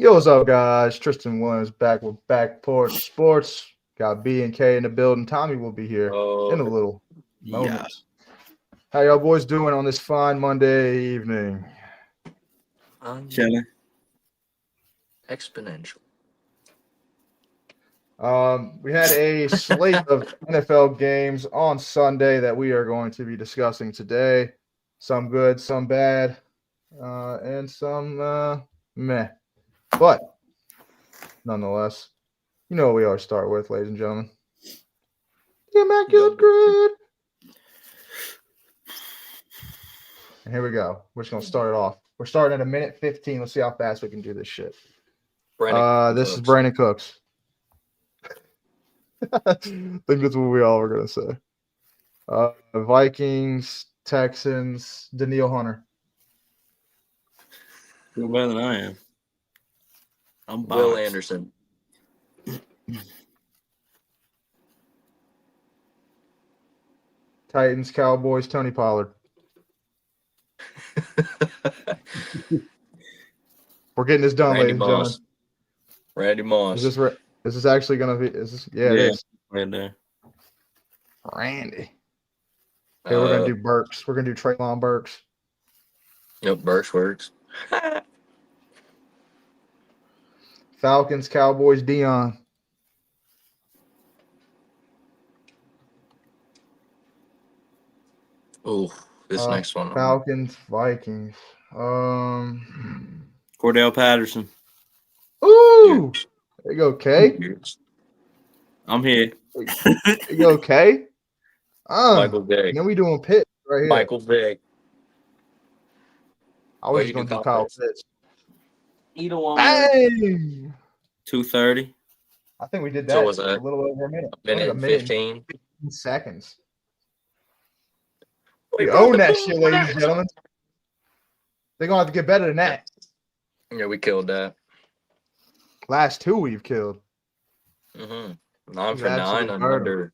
Yo, what's up, guys? Tristan Williams back with Back Porch Sports. Got B and K in the building. Tommy will be here in a little moment. How y'all boys doing on this fine Monday evening? Chilling. Exponential. We had a slate of NFL games on Sunday that we are going to be discussing today. Some good, some bad, and some meh. But nonetheless, you know what we always start with, ladies and gentlemen. The immaculate grid. And here we go. We're just gonna start it off. We're starting at 1:15. Let's see how fast we can do this shit. This is Brandon Cooks. I think that's what we all were gonna say. Vikings, Texans, Daniil Hunter. You're better than I am. I'm Will biased. Anderson. Titans, Cowboys, Tony Pollard. We're getting this done, ladies and gentlemen. Randy Moss. Is this actually gonna be? Is this? Yeah, it is. Right there. Randy. Okay, we're gonna do Burks. We're gonna do Treylon Burks. Yep, Burks works. Falcons, Cowboys, Dion. Oh, this next one. Falcons, Vikings. Cordell Patterson. Ooh, there you go, K. I'm here. There you go, K. Michael Vick. Then we doing Pitt right here. Michael Vick. I was going to do Kyle Pitts. Either one. Bang! 2:30. I think we did that So was a little over a minute. A minute 15. 15 seconds. We own that shit, ladies and gentlemen. They're going to have to get better than that. Yeah, we killed that. Last two we've killed. 9 for 9 and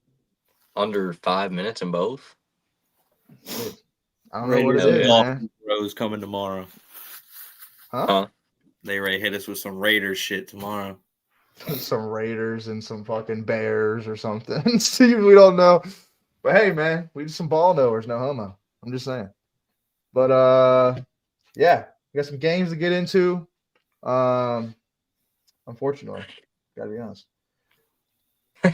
under 5 minutes in both. I don't know what it is, man. Rose coming tomorrow. Huh? They ready to hit us with some Raiders shit tomorrow. Some Raiders and some fucking Bears or something. See, we don't know. But hey, man, we just some ball knowers, no homo. I'm just saying. But yeah, we got some games to get into. Unfortunately, gotta be honest. I'm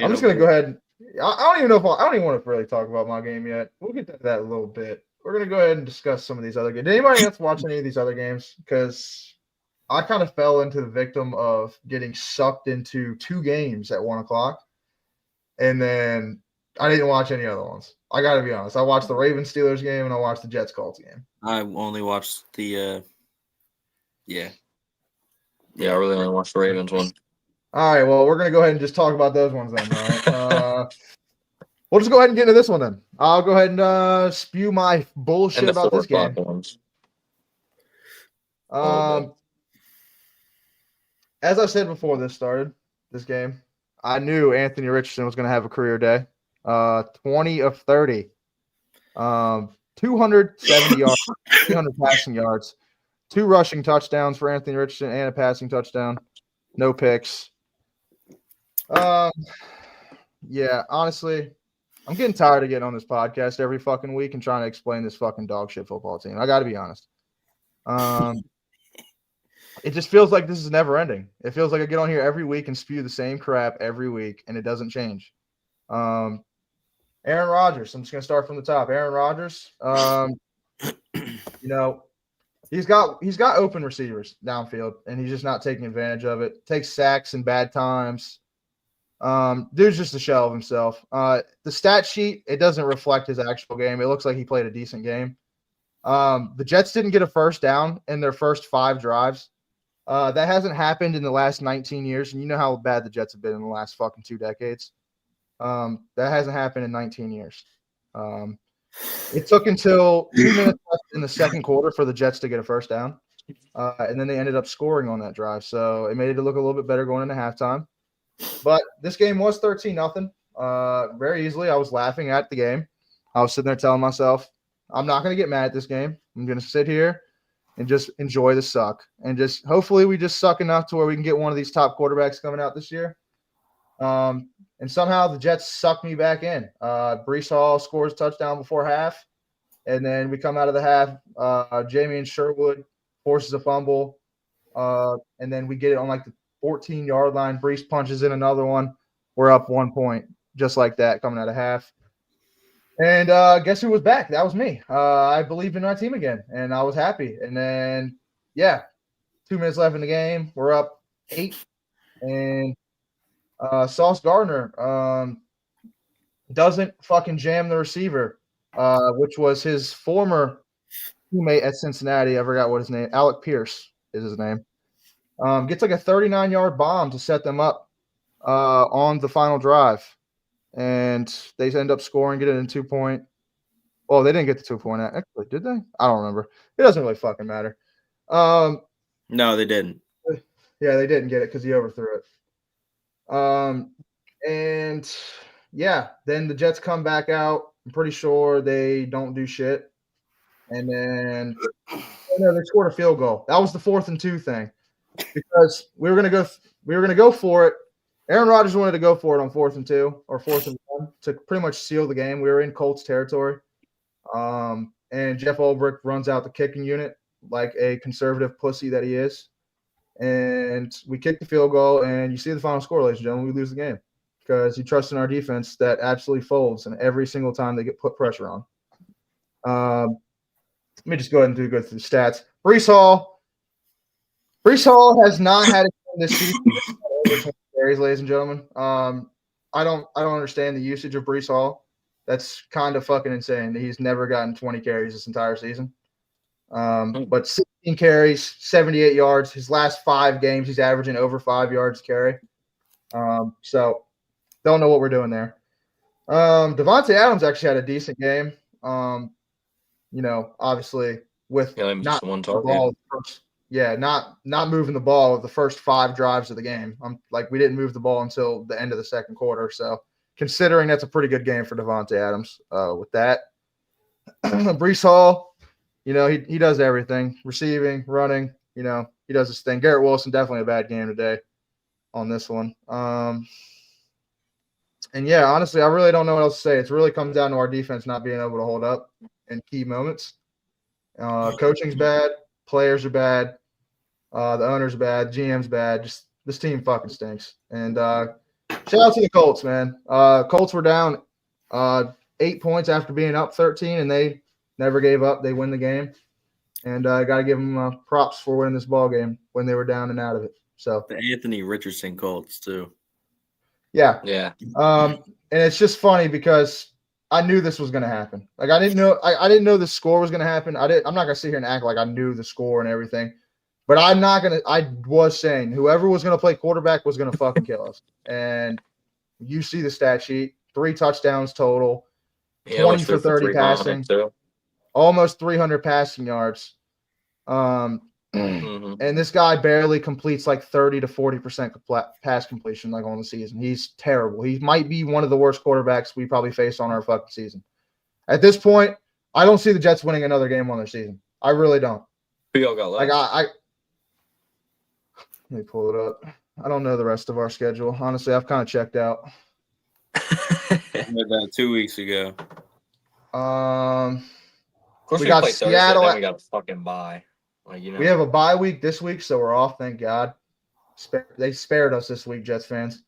just gonna go ahead. I don't even know if I don't even want to really talk about my game yet. We'll get to that a little bit. We're gonna go ahead and discuss some of these other games. Did anybody else watch any of these other games? Because I kind of fell into the victim of getting sucked into two games at 1:00, and then I didn't watch any other ones. I got to be honest. I watched the Ravens Steelers game and I watched the Jets Colts game. I only watched the Yeah, I really only watched the Ravens one. All right, well, we're going to go ahead and just talk about those ones then, all right? We'll just go ahead and get into this one then. I'll go ahead and spew my bullshit about this game. As I said before this game, I knew Anthony Richardson was going to have a career day. 20 of 30. 270 yards, 300 passing yards, 2 rushing touchdowns for Anthony Richardson and a passing touchdown. No picks. Yeah, honestly, I'm getting tired of getting on this podcast every fucking week and trying to explain this fucking dog shit football team. I got to be honest. It just feels like this is never ending. It feels like I get on here every week and spew the same crap every week, and it doesn't change. Aaron Rodgers. I'm just gonna start from the top. Aaron Rodgers. You know, he's got open receivers downfield, and he's just not taking advantage of it. Takes sacks in bad times. Dude's just a shell of himself. The stat sheet, it doesn't reflect his actual game. It looks like he played a decent game. The Jets didn't get a first down in their first 5 drives. That hasn't happened in the last 19 years, and you know how bad the Jets have been in the last fucking 2 decades. That hasn't happened in 19 years. It took until 2 minutes left in the second quarter for the Jets to get a first down, and then they ended up scoring on that drive. So it made it look a little bit better going into halftime. But this game was 13-0. Very easily, I was laughing at the game. I was sitting there telling myself, I'm not going to get mad at this game. I'm going to sit here. and just enjoy the suck. And just hopefully we just suck enough to where we can get one of these top quarterbacks coming out this year. And somehow the Jets suck me back in. Brees Hall scores a touchdown before half. And then we come out of the half. Jamie and Sherwood forces a fumble. And then we get it on like the 14-yard line. Brees punches in another one. We're up 1 point, just like that, coming out of half. And guess who was back? That was me. I believed in our team again, and I was happy. And then, 2 minutes left in the game. We're up 8. And Sauce Gardner doesn't fucking jam the receiver, which was his former teammate at Cincinnati. I forgot what his name. Alec Pierce is his name. Gets like a 39-yard bomb to set them up on the final drive. And they end up scoring, get it in 2-point. Well, they didn't get the 2-point. Actually, did they? I don't remember. It doesn't really fucking matter. No, they didn't. Yeah, they didn't get it because he overthrew it. And then the Jets come back out. I'm pretty sure they don't do shit. And then they scored a field goal. That was the 4th and 2 thing, because we were gonna go for it. Aaron Rodgers wanted to go for it on 4th and 2 or 4th and 1 to pretty much seal the game. We were in Colts territory. And Jeff Ulbrich runs out the kicking unit like a conservative pussy that he is. And we kick the field goal, and you see the final score, ladies and gentlemen. We lose the game because you trust in our defense that absolutely folds, and every single time they get put pressure on. Let me just go ahead and go through the stats. Brees Hall has not had a game this season. Over 20 carries, ladies and gentlemen. I don't understand the usage of Brees Hall. That's kind of fucking insane that he's never gotten 20 carries this entire season. But 16 carries, 78 yards. His last 5 games, he's averaging over 5 yards carry. So don't know what we're doing there. Devontae Adams actually had a decent game. Obviously with not one target. Ball not moving the ball the first 5 drives of the game. We didn't move the ball until the end of the second quarter. So considering that's a pretty good game for Devontae Adams with that. Brees Hall, he does everything. Receiving, running, he does his thing. Garrett Wilson, definitely a bad game today on this one. Honestly, I really don't know what else to say. It really comes down to our defense not being able to hold up in key moments. Coaching's bad. Players are bad. The owner's bad. GM's bad. Just this team fucking stinks. And shout out to the Colts, man. Colts were down 8 points after being up 13, and they never gave up. They win the game. And I got to give them props for winning this ball game when they were down and out of it. So the Anthony Richardson Colts too. Yeah. Yeah. And it's just funny because I knew this was going to happen. I didn't know the score was going to happen. I'm not going to sit here and act like I knew the score and everything. But I was saying whoever was going to play quarterback was going to fucking kill us. And you see the stat sheet, 3 touchdowns total, 20 for 30 passing, almost 300 passing yards. And this guy barely completes like 30 to 40% pass completion on the season. He's terrible. He might be one of the worst quarterbacks we probably face on our fucking season. At this point, I don't see the Jets winning another game on their season. I really don't. Who y'all got left? Let me pull it up. I don't know the rest of our schedule. Honestly, I've kind of checked out. I read that 2 weeks ago. Of course, we got play Seattle. Thursday, then we got a fucking bye. We have a bye week this week, so we're off. Thank God. They spared us this week, Jets fans.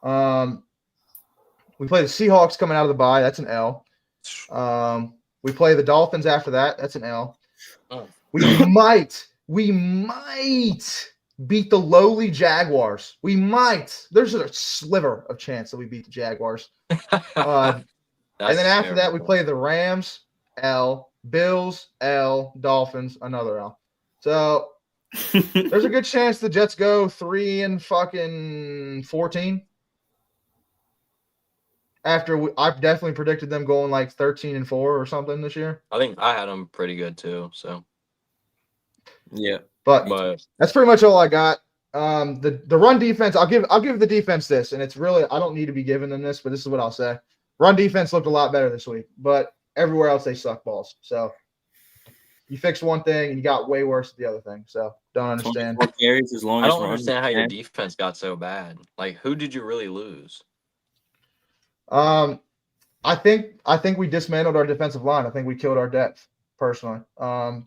We play the Seahawks coming out of the bye. That's an L. We play the Dolphins after that. That's an L. Oh. We might beat the lowly Jaguars. We might. There's a sliver of chance that we beat the Jaguars. And then after that, we play the Rams, L, Bills, L, Dolphins, another L. So there's a good chance the Jets go 3-14. After I've definitely predicted them going like 13-4 or something this year. I think I had them pretty good too. So yeah, but that's pretty much all I got. The run defense, I'll give the defense this, and it's really I don't need to be giving them this, but this is what I'll say. Run defense looked a lot better this week, but everywhere else they suck balls. So You fix one thing and you got way worse at the other thing. So don't understand. 24 carries as long I as don't understand how your defense got so bad. Like, who did you really lose? I think we dismantled our defensive line. I think we killed our depth, personally. I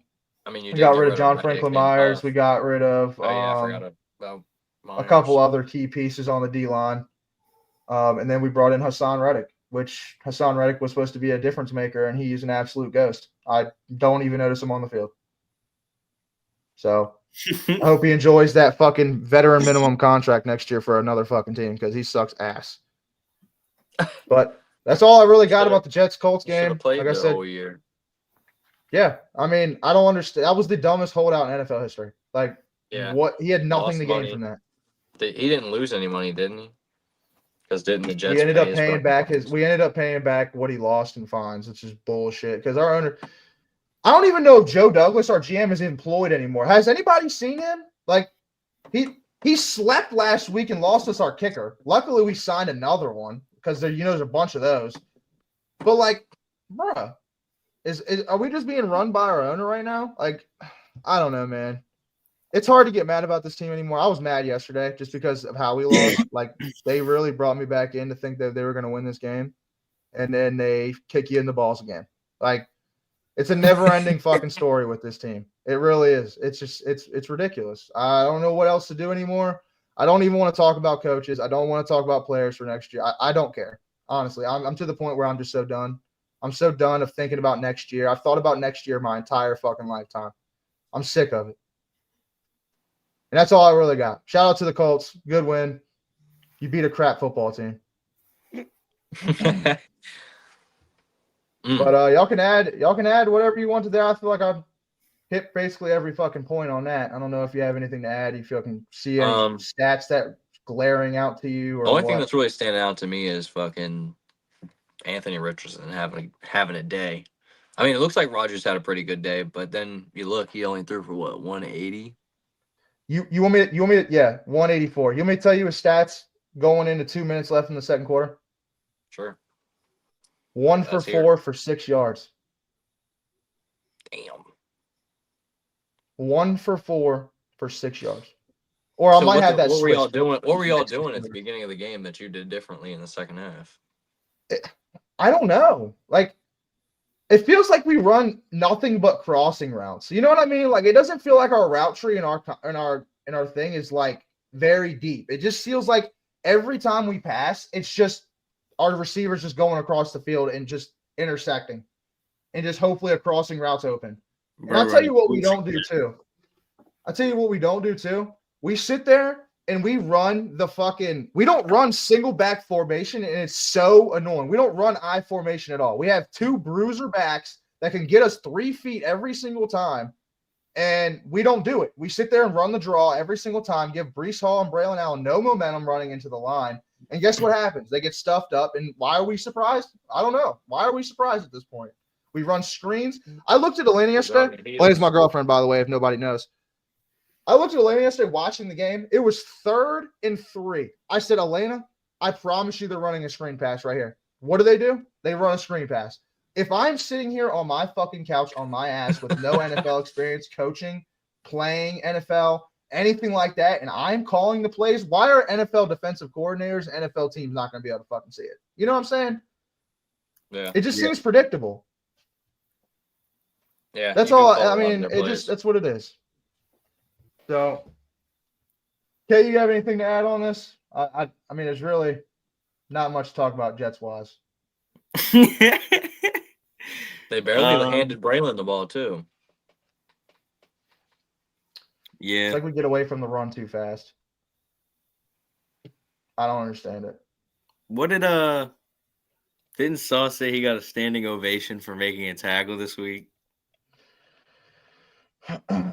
mean, you we did got get rid of John Hick Franklin and Myers. Huff. We got rid of Oh, yeah, I forgot about Myers. a couple other key pieces on the D-line. And then we brought in Hassan Reddick, which Hassan Reddick was supposed to be a difference maker, and he's an absolute ghost. I don't even notice him on the field. So I hope he enjoys that fucking veteran minimum contract next year for another fucking team because he sucks ass. But that's all I really got about the Jets-Colts game. Played like I the said, whole year. Yeah, I mean, I don't understand. That was the dumbest holdout in NFL history. Like, Yeah. what? He had nothing Lost to gain money. from that. He didn't lose any money, didn't he? Because didn't the Jets We ended pay up his paying back fines? We ended up paying back what he lost in fines, which is bullshit. Because our owner, I don't even know if Joe Douglas, our GM, is employed anymore. Has anybody seen him? Like, he slept last week and lost us our kicker. Luckily, we signed another one because there's a bunch of those. But like, bruh. Are we just being run by our owner right now? Like, I don't know, man. It's hard to get mad about this team anymore. I was mad yesterday just because of how we lost. Like, they really brought me back in to think that they were going to win this game, and then they kick you in the balls again. Like, it's a never-ending fucking story with this team. It really is. It's just it's ridiculous. I don't know what else to do anymore. I don't even want to talk about coaches. I don't want to talk about players for next year. I don't care. Honestly, I'm to the point where I'm just so done. I'm so done of thinking about next year. I've thought about next year my entire fucking lifetime. I'm sick of it. And that's all I really got. Shout out to the Colts. Good win. You beat a crap football team. But y'all can add whatever you want to there. I feel like I've hit basically every fucking point on that. I don't know if you have anything to add. If you can see any stats that glaring out to you, or the only thing that's really standing out to me is fucking Anthony Richardson having a day. I mean, it looks like Rodgers had a pretty good day, but then you look, he only threw for what, 180? You want me to 184. You want me to tell you his stats going into 2 minutes left in the second quarter? Sure. 1 for 4 for 6 yards. Damn. 1 for 4 for 6 yards. Or I might have that. What were y'all doing? What were y'all doing at the beginning of the game that you did differently in the second half? I don't know. Like, it feels like we run nothing but crossing routes. You know what I mean? Like, it doesn't feel like our route tree and our thing is like very deep. It just feels like every time we pass, it's just our receivers just going across the field and just intersecting, and just hopefully a crossing route's open. And I'll tell you what we don't do too. We sit there and we don't run single back formation, and it's so annoying. We don't run I formation at all. We have 2 bruiser backs that can get us 3 feet every single time, and we don't do it. We sit there and run the draw every single time, give Breece Hall and Braylon Allen no momentum running into the line, and guess what happens? They get stuffed up, and why are we surprised? I don't know. Why are we surprised at this point? We run screens. I looked at Elena yesterday. Elena's my girlfriend, by the way, if nobody knows. I looked at Elena yesterday watching the game. It was 3rd and 3. I said, Elena, I promise you they're running a screen pass right here. What do? They run a screen pass. If I'm sitting here on my fucking couch on my ass with no NFL experience, coaching, playing NFL, anything like that, and I'm calling the plays, why are NFL defensive coordinators and NFL teams not going to be able to fucking see it? You know what I'm saying? Yeah. It just seems predictable. Yeah. That's all. I mean, that's what it is. So, Kay, you have anything to add on this? I mean, there's really not much to talk about Jets-wise. They barely handed Braylon the ball, too. Yeah. It's like we get away from the run too fast. I don't understand it. What didn't Sauce say he got a standing ovation for making a tackle this week?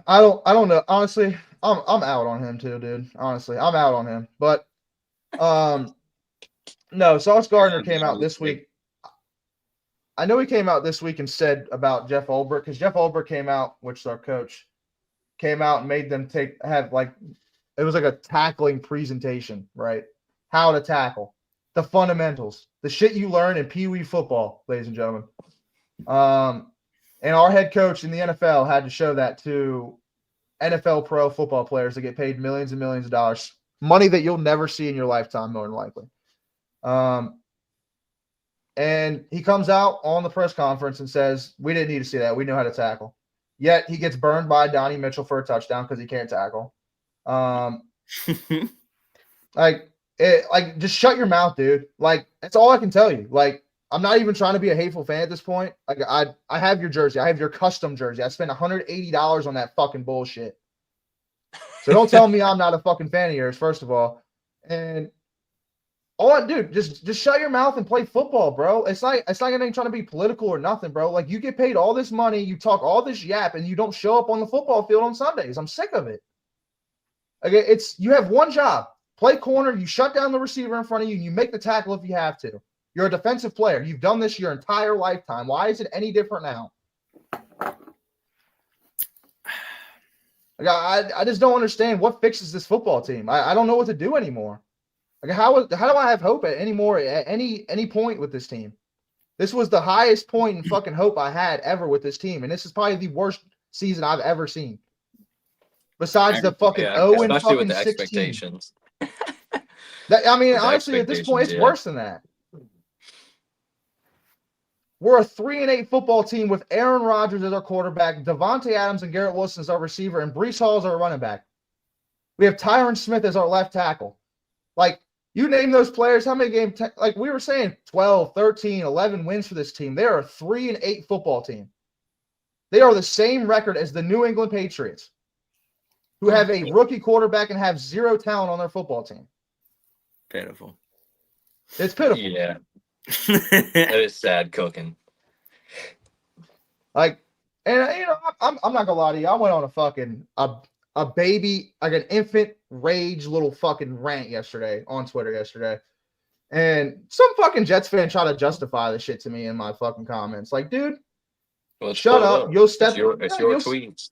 I don't know. Honestly, I'm out on him too, dude. Honestly, I'm out on him. But no, Sauce Gardner came out this week. I know he came out this week and said about Jeff Ulbrich, because Jeff Ulbrich came out, which is our coach, came out and made them it was like a tackling presentation, right? How to tackle, the fundamentals, the shit you learn in Pee Wee football, ladies and gentlemen. And our head coach in the NFL had to show that to NFL pro football players that get paid millions and millions of dollars, money that you'll never see in your lifetime, more than likely. And he comes out on the press conference and says, we didn't need to see that. We know how to tackle. Yet he gets burned by Donnie Mitchell for a touchdown because he can't tackle. Just shut your mouth, dude. Like, that's all I can tell you. Like, I'm not even trying to be a hateful fan at this point. Like, I have your jersey. I have your custom jersey. I spent $180 on that fucking bullshit. So don't tell me I'm not a fucking fan of yours, first of all. And dude, just shut your mouth and play football, bro. It's like anything trying to be political or nothing, bro. Like, you get paid all this money, you talk all this yap, and you don't show up on the football field on Sundays. I'm sick of it. Like, you have one job. Play corner, you shut down the receiver in front of you, and you make the tackle if you have to. You're a defensive player. You've done this your entire lifetime. Why is it any different now? Like, I just don't understand what fixes this football team. I don't know what to do anymore. Like, how do I have hope at any point with this team? This was the highest point in fucking hope I had ever with this team, and this is probably the worst season I've ever seen. Besides the fucking 0 and especially fucking with the 16. expectations. Honestly, at this point, it's worse than that. We're a 3-8 football team with Aaron Rodgers as our quarterback, Devontae Adams and Garrett Wilson as our receiver, and Breece Hall as our running back. We have Tyron Smith as our left tackle. Like, you name those players, how many games? Like we were saying, 12, 13, 11 wins for this team. They are a 3-8 football team. They are the same record as the New England Patriots, who have a rookie quarterback and have zero talent on their football team. Pitiful. It's pitiful. Yeah. That is sad cooking. Like, and I'm not gonna lie to you. I went on a fucking a baby, like an infant rage little fucking rant on Twitter yesterday. And some fucking Jets fan tried to justify the shit to me in my fucking comments. Like, dude, shut up. You'll step. It's your tweets.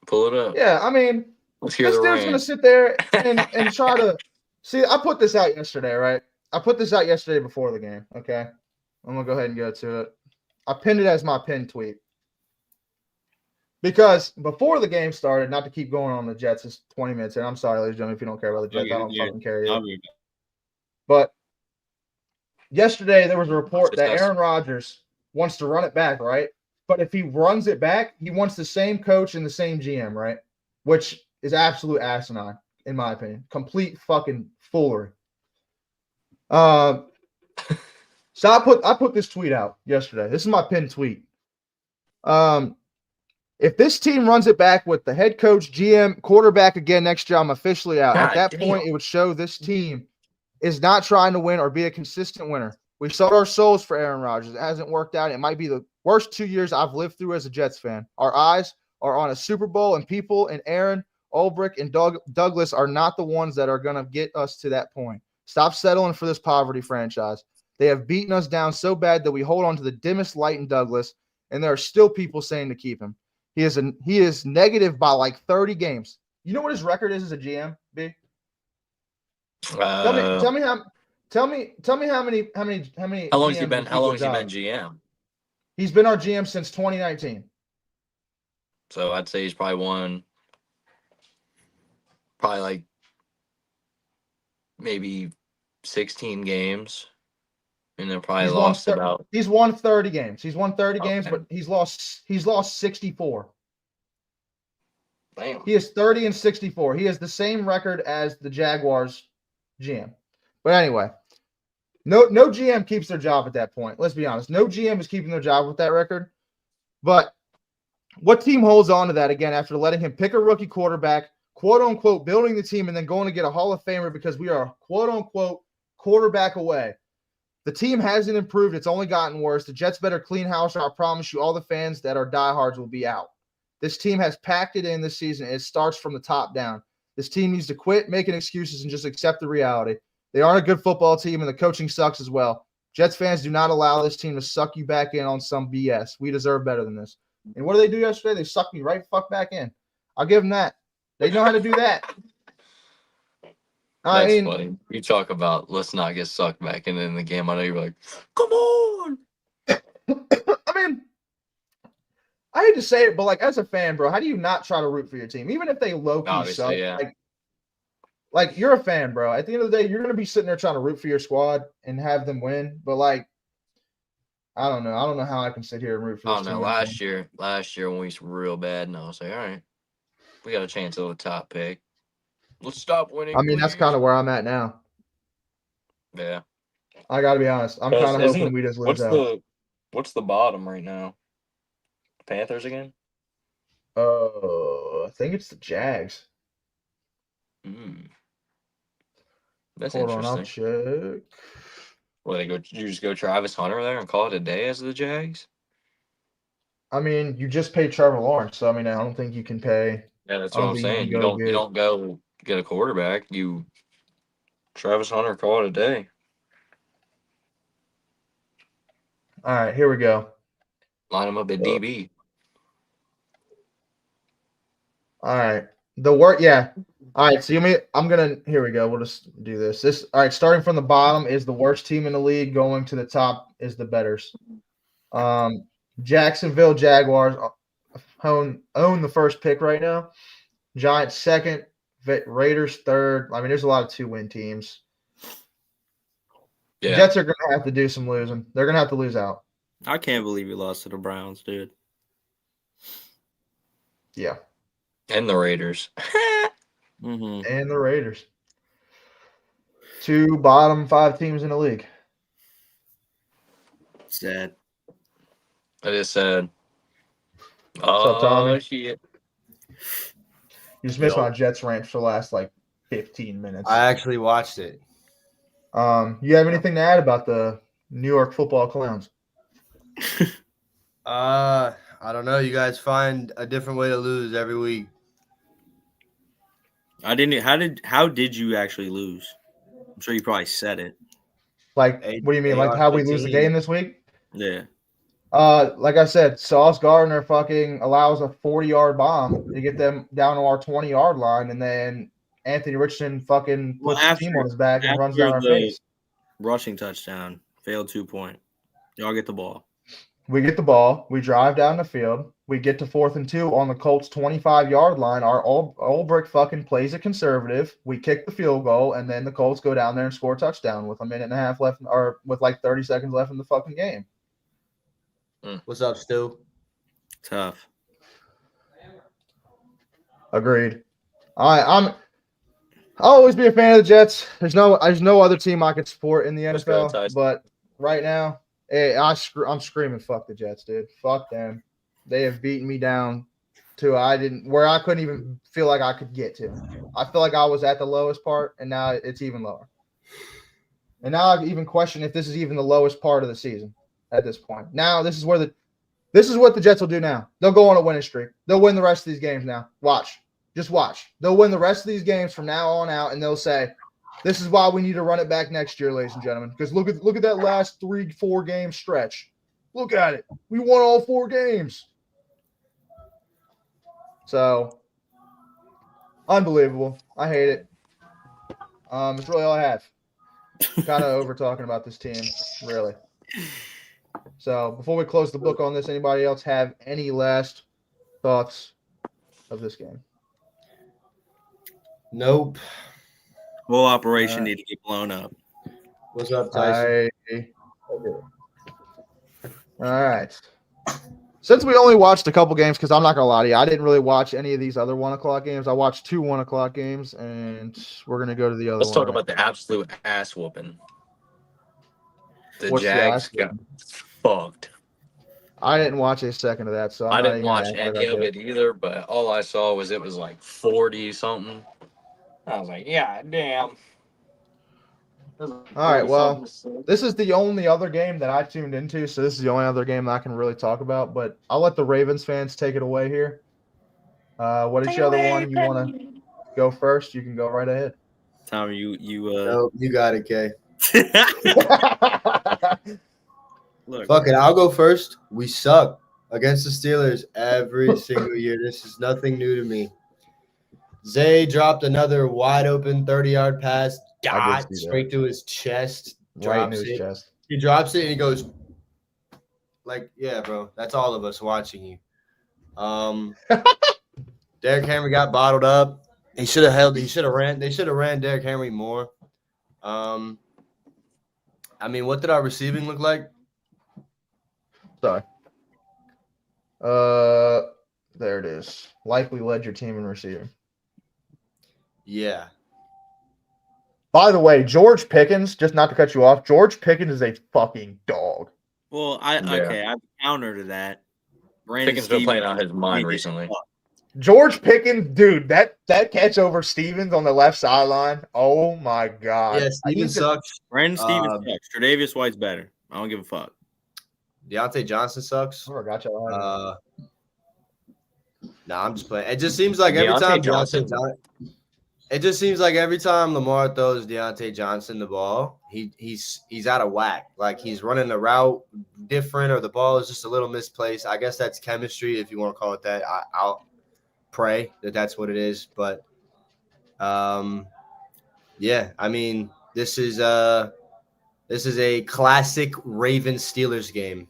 Pull it up. Yeah, I mean, let's hear this the dude's rant. gonna sit there and try to see. I put this out yesterday, right? I put this out yesterday before the game. Okay, I'm gonna go ahead and go to it. I pinned it as my pinned tweet because before the game started, not to keep going on the Jets, it's 20 minutes in. I'm sorry, ladies and gentlemen, if you don't care about the Jets, I don't fucking care either. But yesterday there was a report that Aaron Rodgers wants to run it back, right? But if he runs it back, he wants the same coach and the same GM, right? Which is absolute asinine, in my opinion. Complete fucking foolery. So I put this tweet out yesterday. This is my pinned tweet. If this team runs it back with the head coach, GM, quarterback again next year, I'm officially out. At that point, it would show this team is not trying to win or be a consistent winner. We sold our souls for Aaron Rodgers. It hasn't worked out. It might be the worst 2 years I've lived through as a Jets fan. Our eyes are on a Super Bowl, and people and Aaron, Ulbrich, and Douglas are not the ones that are going to get us to that point. Stop settling for this poverty franchise. They have beaten us down so bad that we hold on to the dimmest light in Douglas, and there are still people saying to keep him. He is negative by like 30 games. You know what his record is as a GM, B? Tell me how many. How long has he been GM? He's been our GM since 2019. So I'd say he's probably won like maybe 16 games. And then probably lost about. He's won 30 games. He's won 30 games, but he's lost 64. Damn. He is 30 and 64. He has the same record as the Jaguars GM. But anyway, no GM keeps their job at that point. Let's be honest. No GM is keeping their job with that record. But what team holds on to that again after letting him pick a rookie quarterback, quote unquote, building the team and then going to get a Hall of Famer because we are quote unquote quarterback away? The team hasn't improved. It's only gotten worse. The Jets better clean house, or I promise you all the fans that are diehards will be out. This team has packed it in this season. It starts from the top down. This team needs to quit making excuses and just accept the reality. They aren't a good football team, and the coaching sucks as well. Jets fans do not allow this team to suck you back in on some BS. We deserve better than this. And what did they do yesterday? They sucked me right fuck back in. I'll give them that. They know how to do that. That's funny. You talk about let's not get sucked back in the game. I know you're like, come on. I mean, I hate to say it, but like as a fan, bro, how do you not try to root for your team, even if they low-key Obviously, suck? yeah. Like you're a fan, bro. At the end of the day, you're gonna be sitting there trying to root for your squad and have them win. But like, I don't know. I don't know how I can sit here and root for I this don't know. team. Last year when we were real bad, and I was like, all right, we got a chance at the top pick. Let's stop winning. I mean, that's kind of where I'm at now. Yeah. I got to be honest. I'm kind of hoping we just lose out. What's the bottom right now? Panthers again? I think it's the Jags. That's Hold on, I'll interesting. check. Well, you just go Travis Hunter there and call it a day as the Jags? I mean, you just paid Trevor Lawrence, so I mean, I don't think you can pay. Yeah, that's what I'm saying. You don't go get a quarterback. You Travis Hunter, call it a day. All right, here we go. Line him up at DB. All right. Yeah. All right. So here we go. We'll just do this. All right. Starting from the bottom is the worst team in the league. Going to the top is the betters. Jacksonville Jaguars own the first pick right now. Giants second. Raiders third. I mean, there's a lot of 2-win teams. Yeah. Jets are going to have to do some losing. They're going to have to lose out. I can't believe you lost to the Browns, dude. Yeah. And the Raiders. Mm-hmm. And the Raiders. 2 bottom 5 teams in the league. Sad. That is sad. What's up, Tommy? Shit. You just missed my Jets rant for the last 15 minutes. I actually watched it. You have anything to add about the New York Football Clowns? I don't know. You guys find a different way to lose every week. I didn't. How did you actually lose? I'm sure you probably said it. What do you mean? Like how we lose the game this week? Yeah. Like I said, Sauce Gardner fucking allows a 40-yard bomb to get them down to our 20-yard line, and then Anthony Richardson fucking puts the team on his back and runs down our face. Rushing touchdown, failed 2-point. Y'all get the ball. We get the ball. We drive down the field. We get to 4th and 2 on the Colts' 25-yard line. Our Ulbrich fucking plays it conservative. We kick the field goal, and then the Colts go down there and score a touchdown with a minute and a half left, or with 30 seconds left in the fucking game. What's up, Stu? Tough. Agreed. I'll always be a fan of the Jets. There's no other team I could support in the NFL. But right now, I'm screaming, fuck the Jets, dude. Fuck them. They have beaten me down to where I couldn't even feel like I could get to. I feel like I was at the lowest part, and now it's even lower. And now I even question if this is even the lowest part of the season at this point. Now this is what the Jets will do now. They'll go on a winning streak. They'll win the rest of these games now. Watch. Just watch. They'll win the rest of these games from now on out, and they'll say, this is why we need to run it back next year, ladies and gentlemen. Because look at that last 3-4 game stretch. Look at it. We won all 4 games. So, unbelievable. I hate it. It's really all I have. Kind of over talking about this team, really. So, before we close the book on this, anybody else have any last thoughts of this game? Nope. Whole operation need to get blown up. What's up, Tyson? All right. Since we only watched a couple games, because I'm not going to lie to you, I didn't really watch any of these other 1 o'clock games. I watched 2 1 o'clock games, and we're going to go to the other Let's one. talk about the absolute ass whooping. The Jags got fucked. I didn't watch a second of that, so I didn't watch any of it either, but all I saw was it was 40-something. I was like, yeah, damn. All right, well, this is the only other game that I tuned into, so this is the only other game that I can really talk about, but I'll let the Ravens fans take it away here. What is the other one? You want to go first? You can go right ahead. Tommy, you Nope, you got it, Kay. Look, Fuck it, I'll go first. We suck against the Steelers every single year. This is nothing new to me. Zay dropped another wide open 30-yard pass, straight to his chest. Right into his chest. He drops it and he goes, yeah, bro, that's all of us watching you. Derrick Henry got bottled up. He should have held. He should have ran. They should have ran Derrick Henry more. I mean, what did our receiving look like? Sorry. There it is. Likely led your team in receiving. Yeah. By the way, George Pickens, just not to cut you off, George Pickens is a fucking dog. Well, I have a counter to that. Brandon Pickens been playing out his mind recently. George Pickens, dude, that catch over Stevens on the left sideline. Oh my god. Yeah, Stevens sucks. Brandon Stevens sucks. Tre'Davious White's better. I don't give a fuck. Deontay Johnson sucks. Oh, I got you. I'm just playing. It just seems like every time it just seems like every time Lamar throws Deontay Johnson the ball, he's out of whack. Like he's running the route different, or the ball is just a little misplaced. I guess that's chemistry, if you want to call it that. I'll pray that that's what it is. But yeah, I mean, this is a classic Ravens Steelers game.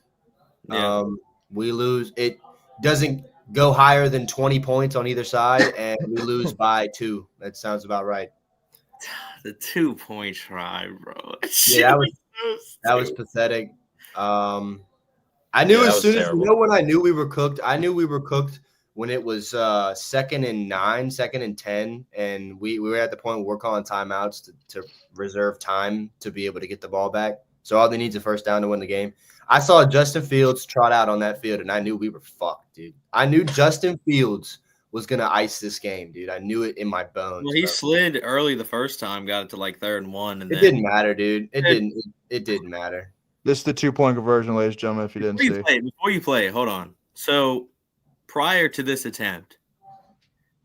Yeah. We lose. It doesn't go higher than 20 points on either side, and we lose by 2. That sounds about right. The 2-point try, bro. Yeah, that was pathetic. I knew as soon as when I knew we were cooked. I knew we were cooked when it was 2nd and 9, 2nd and 10, and we were at the point where we're calling timeouts to reserve time to be able to get the ball back. So all they need is a first down to win the game. I saw Justin Fields trot out on that field, and I knew we were fucked, dude. I knew Justin Fields was going to ice this game, dude. I knew it in my bones. Well, he slid early the first time, got it to like 3rd and 1. And it didn't matter, dude. It didn't matter. This is the 2-point conversion, ladies and gentlemen, if you didn't see. Before you play, hold on. So prior to this attempt,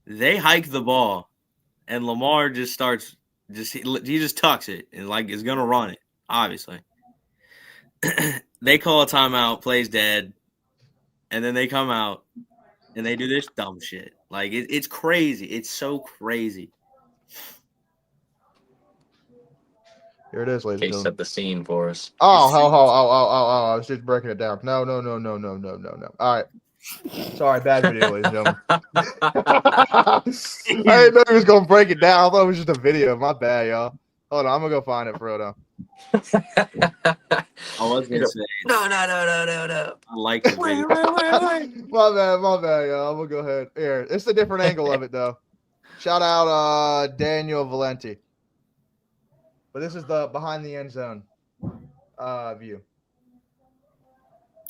they hike the ball, and Lamar just starts – he just tucks it and like is going to run it, obviously. They call a timeout, plays dead, and then they come out and they do this dumb shit. Like it's crazy. It's so crazy. Here it is, ladies and He gentlemen. set the scene for us. Oh, I was just breaking it down. No. All right. Sorry, bad video, ladies and gentlemen. I didn't know he was going to break it down. I thought it was just a video. My bad, y'all. Hold on, I'm going to go find it for real, though. I was going to say. No. I like the video. My bad, y'all. I'm going to go ahead. Here, it's a different angle of it, though. Shout out Daniel Valenti. But this is the behind the end zone view.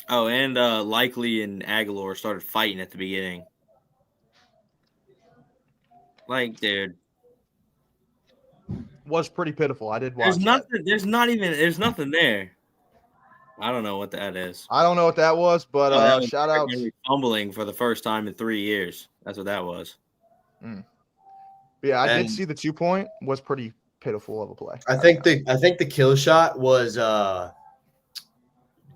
Oh, and Likely and Aguilar started fighting at the beginning. Like, dude. Was pretty pitiful. I did watch There's nothing there. I don't know what that is. I don't know what that was, but shout out fumbling for the first time in 3 years. That's what that was. Yeah, I did see the 2-point was pretty pitiful of a play. I think the kill shot was the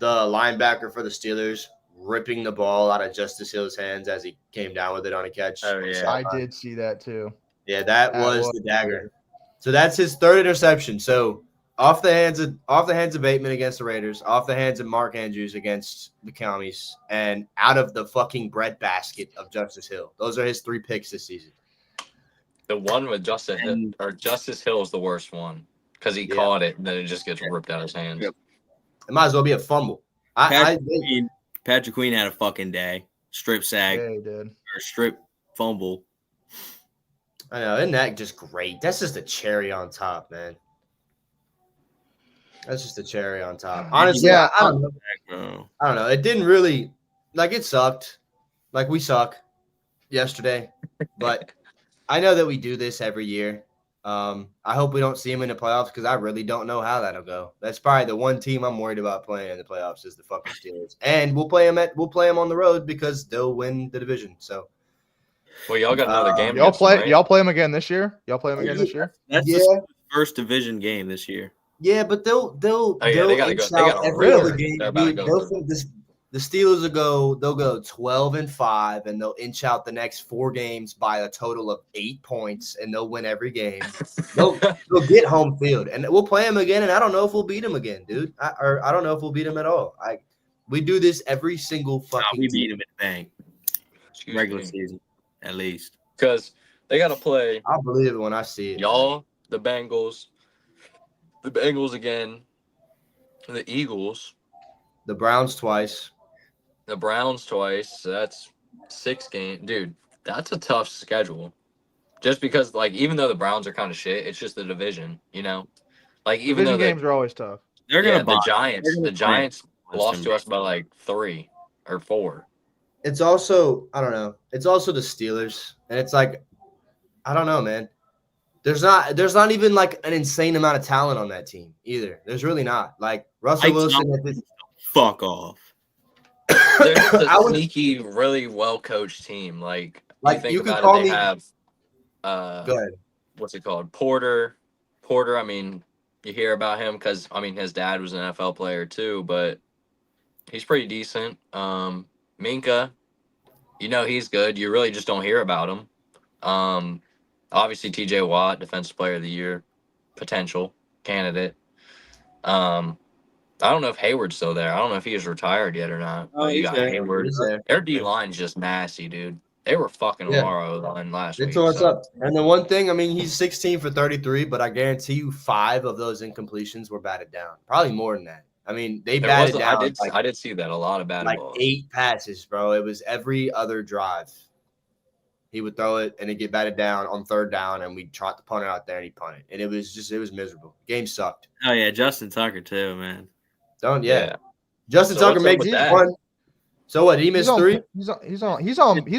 linebacker for the Steelers ripping the ball out of Justice Hill's hands as he came down with it on a catch. Oh yeah, I did see that too. Yeah, that was the dagger. So that's his 3rd interception. So off the hands of Bateman against the Raiders, off the hands of Mark Andrews against the Commies, and out of the fucking breadbasket of Justice Hill. Those are his 3 picks this season. The one with Justice Hill is the worst one because he caught it and then it just gets ripped out of his hands. It might as well be a fumble. Patrick Queen had a fucking day. Strip sack. Yeah, he did. Or strip fumble. I know, isn't that just great? That's just a cherry on top, man. That's just a cherry on top. Honestly, Yeah, I don't know. It didn't really it sucked. Like we suck yesterday. But I know that we do this every year. I hope we don't see him in the playoffs because I really don't know how that'll go. That's probably the one team I'm worried about playing in the playoffs is the fucking Steelers. And we'll play them on the road because they'll win the division. So well, y'all got another game. Y'all play them again this year? That's the first division game this year. Yeah, but they'll they gotta go. Every other game. The Steelers they'll go 12-5, and they'll inch out the next 4 games by a total of 8 points, and they'll win every game. They'll get home field, and we'll play them again. And I don't know if we'll beat them again, dude. I don't know if we'll beat them at all. We do this every single fucking. We beat them at the bank. regular season, at least. Because they got to play I'll believe it when I see it. y'all, the Bengals again, the Eagles, The Browns twice. the Browns twice. So that's 6 games. Dude, that's a tough schedule. Just because, like, even though the Browns are kind of shit, it's just the division, you know? Like, even Division though games are always tough. They're gonna the buy. Giants lost to us by like 3 or 4. It's also, I don't know. It's also the Steelers. And it's like, I don't know, man. There's not even like an insane amount of talent on that team either. There's really not. Like Russell Wilson at this Fuck off. They're just a sneaky, really well coached team. Like you could about call it, me. they have Go ahead. what's it called? Porter. I mean, you hear about him because I mean his dad was an NFL player too, but he's pretty decent. Minka, you know he's good. You really just don't hear about him. Obviously TJ Watt, Defensive Player of the Year, potential candidate. I don't know if Hayward's still there. I don't know if he is retired yet or not. Oh, But you he's got there. Hayward. He's there. Their D line's just nasty, dude. They were fucking Yeah. Lamar line last They week. tore us so- up. And the one thing, I mean, he's 16 for 33, but I guarantee you 5 of those incompletions were batted down. Probably more than that. I mean, they There batted was, down I did see that a lot of bad like balls. 8 passes, bro. It was every other drive. He would throw it and it'd get batted down on 3rd down, and we'd trot the punter out there and he'd punt it. And it was miserable. Game sucked. Oh yeah, Justin Tucker too, man. Yeah. Justin So Tucker what's up makes with that? 1. So what? Did he miss 3? He's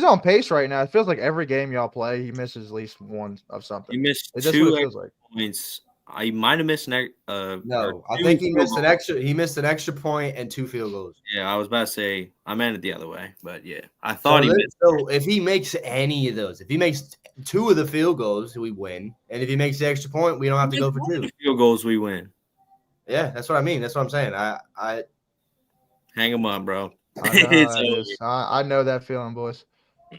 on pace right now. It feels like every game y'all play, he misses at least one of something. He missed That's what 2 it feels like. points. I might have missed No, I think he missed an extra. He missed an extra point and 2 field goals. Yeah, I was about to say I meant it the other way, but yeah, I thought he missed. So if he makes any of those, if he makes 2 of the field goals, we win. And if he makes the extra point, we don't have to go for 2. Field goals, we win. Yeah, that's what I mean. That's what I'm saying. I Hang him on, bro. I know, how that is. I know that feeling, boys.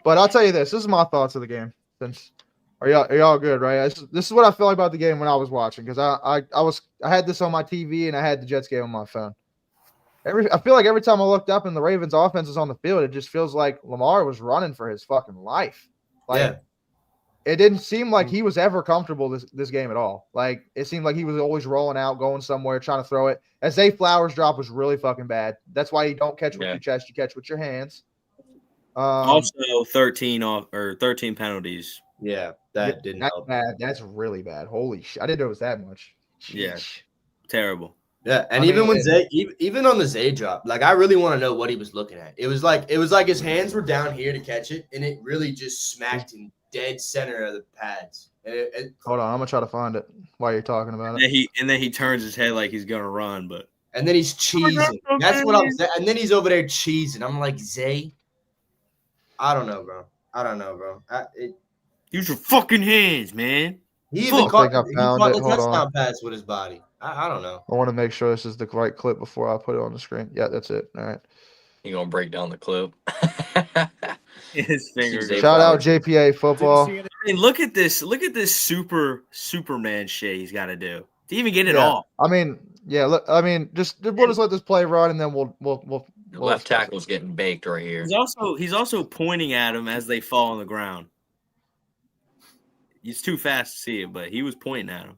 But I'll tell you this. This is my thoughts of the game. Since are y'all good, right? This is what I feel like about the game when I was watching, because I had this on my TV and I had the Jets game on my phone. I feel like every time I looked up and the Ravens offense is on the field, it just feels like Lamar was running for his fucking life. Like, yeah. It didn't seem like he was ever comfortable this game at all. Like, it seemed like he was always rolling out, going somewhere, trying to throw it. Zay Flowers' drop was really fucking bad. That's why you don't catch with your chest, you catch with your hands. Also, 13 penalties. Yeah, that didn't That's help. bad. That's really bad. Holy shit! I didn't know it was that much. Yeah. Sheesh. Terrible. Yeah, and I even mean, when Zay, even on the Zay drop, like I really want to know what he was looking at. It was like his hands were down here to catch it, and it really just smacked in dead center of the pads. And Hold on, I'm gonna try to find it while you're talking about it. And then he turns his head like he's gonna run, but and then he's cheesing. That's what I'm saying. And then he's over there cheesing. I'm like, Zay, I don't know, bro. use your fucking hands, man. He even caught the Hold touchdown on. pass with his body. I don't know. I want to make sure this is the right clip before I put it on the screen. Yeah, that's it. All right. You gonna break down the clip? His fingers. Shout out JPA football. I mean, look at this Superman shit he's got to do to even get it Yeah. off. I mean, yeah. Look, I mean, we'll just let this play run, and then we'll The left tackle's getting baked right here. He's also pointing at him as they fall on the ground. It's too fast to see it, but he was pointing at him.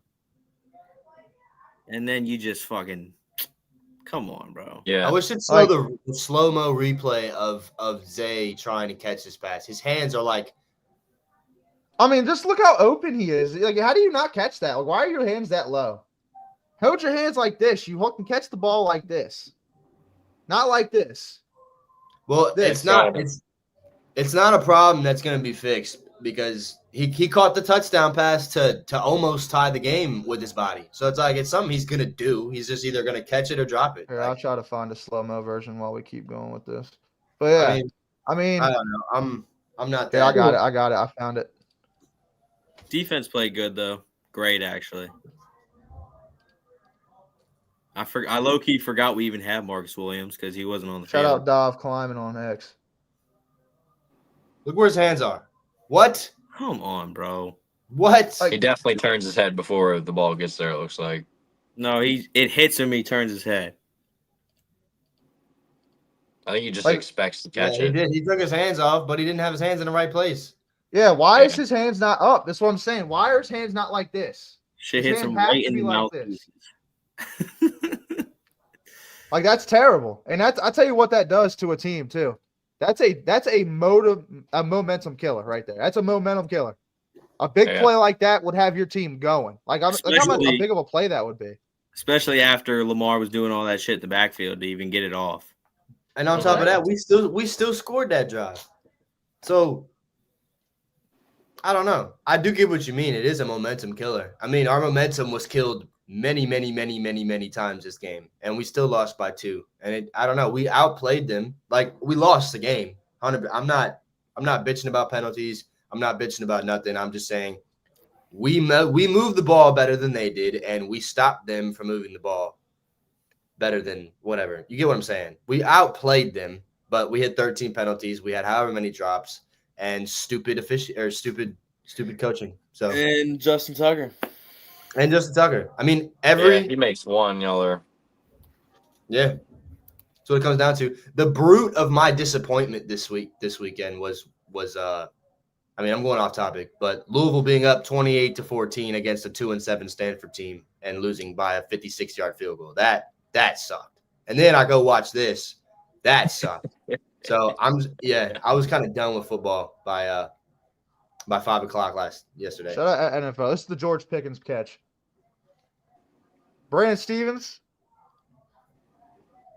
And then you just fucking come on, bro. Yeah. I wish it'd show the slow-mo replay of Zay trying to catch this pass. His hands are like, I mean, just look how open he is. Like, how do you not catch that? Like, why are your hands that low? Hold your hands like this. You hook and catch the ball like this, not like this. well, it's not a problem that's going to be fixed because he caught the touchdown pass to almost tie the game with his body. So it's like it's something he's going to do. He's just either going to catch it or drop it. Here, I'll try to find a slow-mo version while we keep going with this. But yeah, I mean, I don't know. I'm not yeah, there. I got it. I found it. Defense played good though. Great, actually. I low key forgot we even had Marcus Williams because he wasn't on the Shout field. out Dov climbing on X. Look where his hands are. What? Come on, bro. What? He definitely turns his head before the ball gets there, it looks like. No, it hits him. He turns his head. I think he just Like- expects to Yeah, catch he it. did. He took his hands off, but he didn't have his hands in the right place. Yeah, why is Yeah. his hands not up? That's what I'm saying. Why are his hands not like this? Shit His hits hand him has right to in be the like mouth. this. Like that's terrible. And that's I tell you what that does to a team too. That's a momentum killer right there. That's a momentum killer. A big Yeah. play like that would have your team going. Like how Especially- big of a play that would be. Especially after Lamar was doing all that shit in the backfield to even get it off. And on top of that, we still scored that drive. So I don't know. I do get what you mean. It is a momentum killer. I mean, our momentum was killed many times this game, and we still lost by 2. And I don't know. We outplayed them. Like we lost the game. I'm not bitching about penalties. I'm not bitching about nothing. I'm just saying we moved the ball better than they did, and we stopped them from moving the ball better than whatever. You get what I'm saying? We outplayed them, but we had 13 penalties. We had however many drops and stupid coaching. So And Justin Tucker. and Justin Tucker. I mean, Yeah, he makes one. Y'all are. yeah. That's what it comes down to. The brute of my disappointment this weekend was I mean, I'm going off topic, but Louisville being up 28-14 against a 2-7 Stanford team and losing by a 56-yard field goal. That sucked. And then I go watch this. That sucked. So I was kind of done with football by 5:00 yesterday. Shout out NFL. This is the George Pickens catch. Brandon Stevens,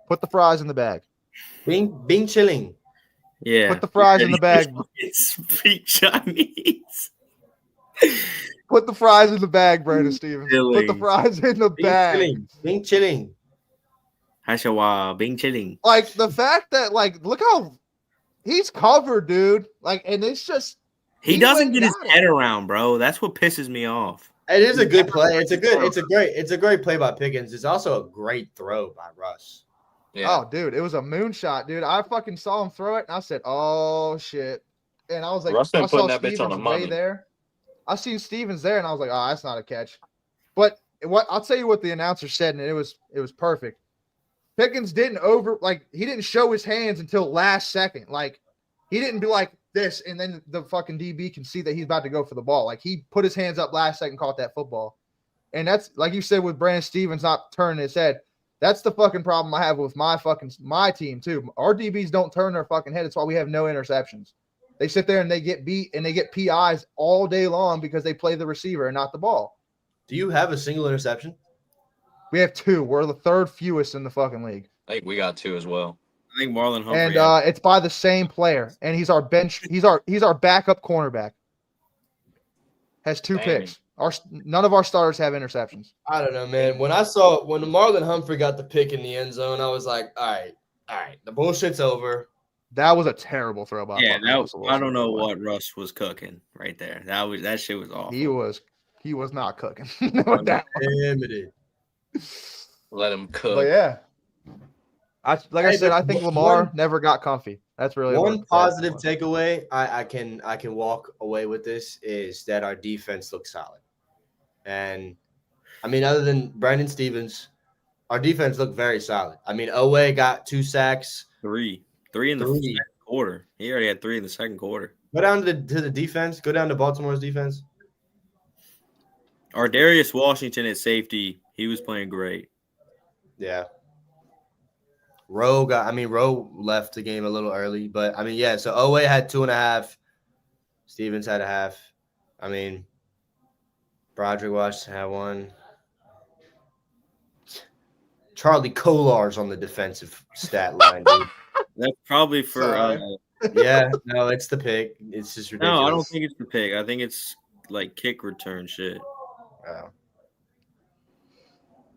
put the fries in the bag. Bing chilling. Yeah. Put the fries in the bag. Speak Chinese. Put the fries in the bag, Brandon Stevens. Put the Chilling. fries in the bag. Bing chilling. Hashawa, Bing chilling. Like the fact that look how he's covered, dude. Like, and it's just He He doesn't went get his down. head around, bro. That's what pisses me off. It is a good play. It's a great play by Pickens. It's also a great throw by Russ. Yeah. Oh, dude, it was a moonshot, dude. I fucking saw him throw it, and I said, "Oh shit!" And I was like, Russ been I saw putting that bitch on Stevens the way money. there. I seen Stevens there, and I was like, "Oh, that's not a catch." But what I'll tell you what the announcer said, and it was perfect. Pickens didn't he didn't show his hands until last second. Like he didn't do like this, and then the fucking DB can see that he's about to go for the ball. Like he put his hands up last second, caught that football. And that's like you said with Brandon Stevens not turning his head. That's the fucking problem I have with my team too. Our DBs don't turn their fucking head. That's why we have no interceptions. They sit there and they get beat and they get PIs all day long because they play the receiver and not the ball. Do you have a single interception? We have 2. We're the third fewest in the fucking league. I think we got 2 as well. I think Marlon Humphrey. And it's by the same player. And he's our bench. He's our backup cornerback. Has 2 Dang. picks. None of our starters have interceptions. I don't know, man. When Marlon Humphrey got the pick in the end zone, I was like, all right, the bullshit's over. That was a terrible throw by yeah, fucking Russell I Wilson. don't know what Russ was cooking right there. That shit was awful. He was not cooking. With that one. Limited. Let him cook. But yeah. I said, I think one- Lamar never got comfy. That's really One what positive was. takeaway I can walk away with this is that our defense looks solid. And I mean, other than Brandon Stevens, our defense looked very solid. I mean, Owe got 2 sacks. 3 in the second quarter. He already had 3 in the second quarter. Go down to the defense. Go down to Baltimore's defense. Our Darius Washington at safety, he was playing great. Yeah. Rowe left the game a little early, but I mean, yeah. So Owe had 2.5. Stevens had 0.5. I mean, Broderick Washington had 1. Charlie Kolar's on the defensive stat line, dude. That's probably for Yeah, no, it's the pick. It's just ridiculous. no, I don't think it's the pick. I think it's like kick return shit. Oh.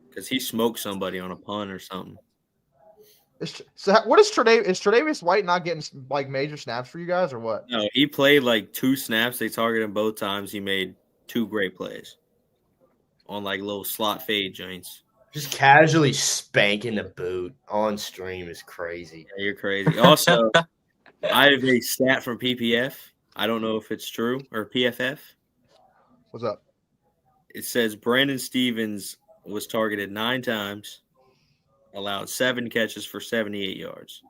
Because he smoked somebody on a punt or something. So what is Tre'Davious? Is Tre'Davious White not getting like major snaps for you guys or what? No, he played like 2 snaps. They targeted him both times. He made 2 great plays on like little slot fade joints. Just casually spanking the boot on stream is crazy. Yeah, you're crazy. Also, I have a stat from PPF. I don't know if it's true or PFF. What's up? It says Brandon Stevens was targeted 9 times, allowed 7 catches for 78 yards.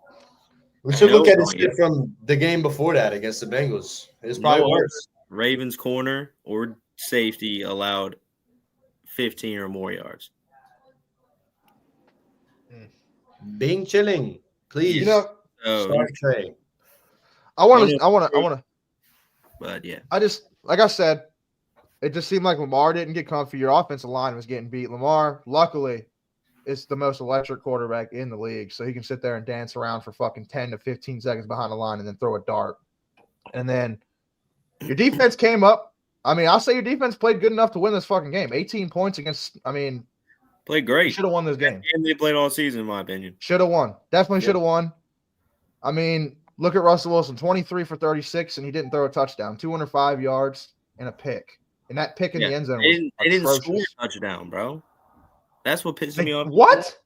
We should look at his Oh, shit from the game before that against the Bengals. It's probably No worse. Ravens corner or safety allowed 15 or more yards. Being chilling, please. You know, Start Trey. I want to. But yeah, I just, like I said, it just seemed like Lamar didn't get comfy. Your offensive line was getting beat. Lamar, luckily, is the most electric quarterback in the league, so he can sit there and dance around for fucking 10 to 15 seconds behind the line and then throw a dart. And then your defense came up. I mean, I'll say your defense played good enough to win this fucking game. 18 points against, I mean, played great. Should have won this game. And they played all season, in my opinion. Should have won. Definitely should have won. I mean, look at Russell Wilson, 23 for 36, and he didn't throw a touchdown. 205 yards and a pick. And that pick in the end zone was they didn't score atrocious. a touchdown, bro. That's what pissed me off. What?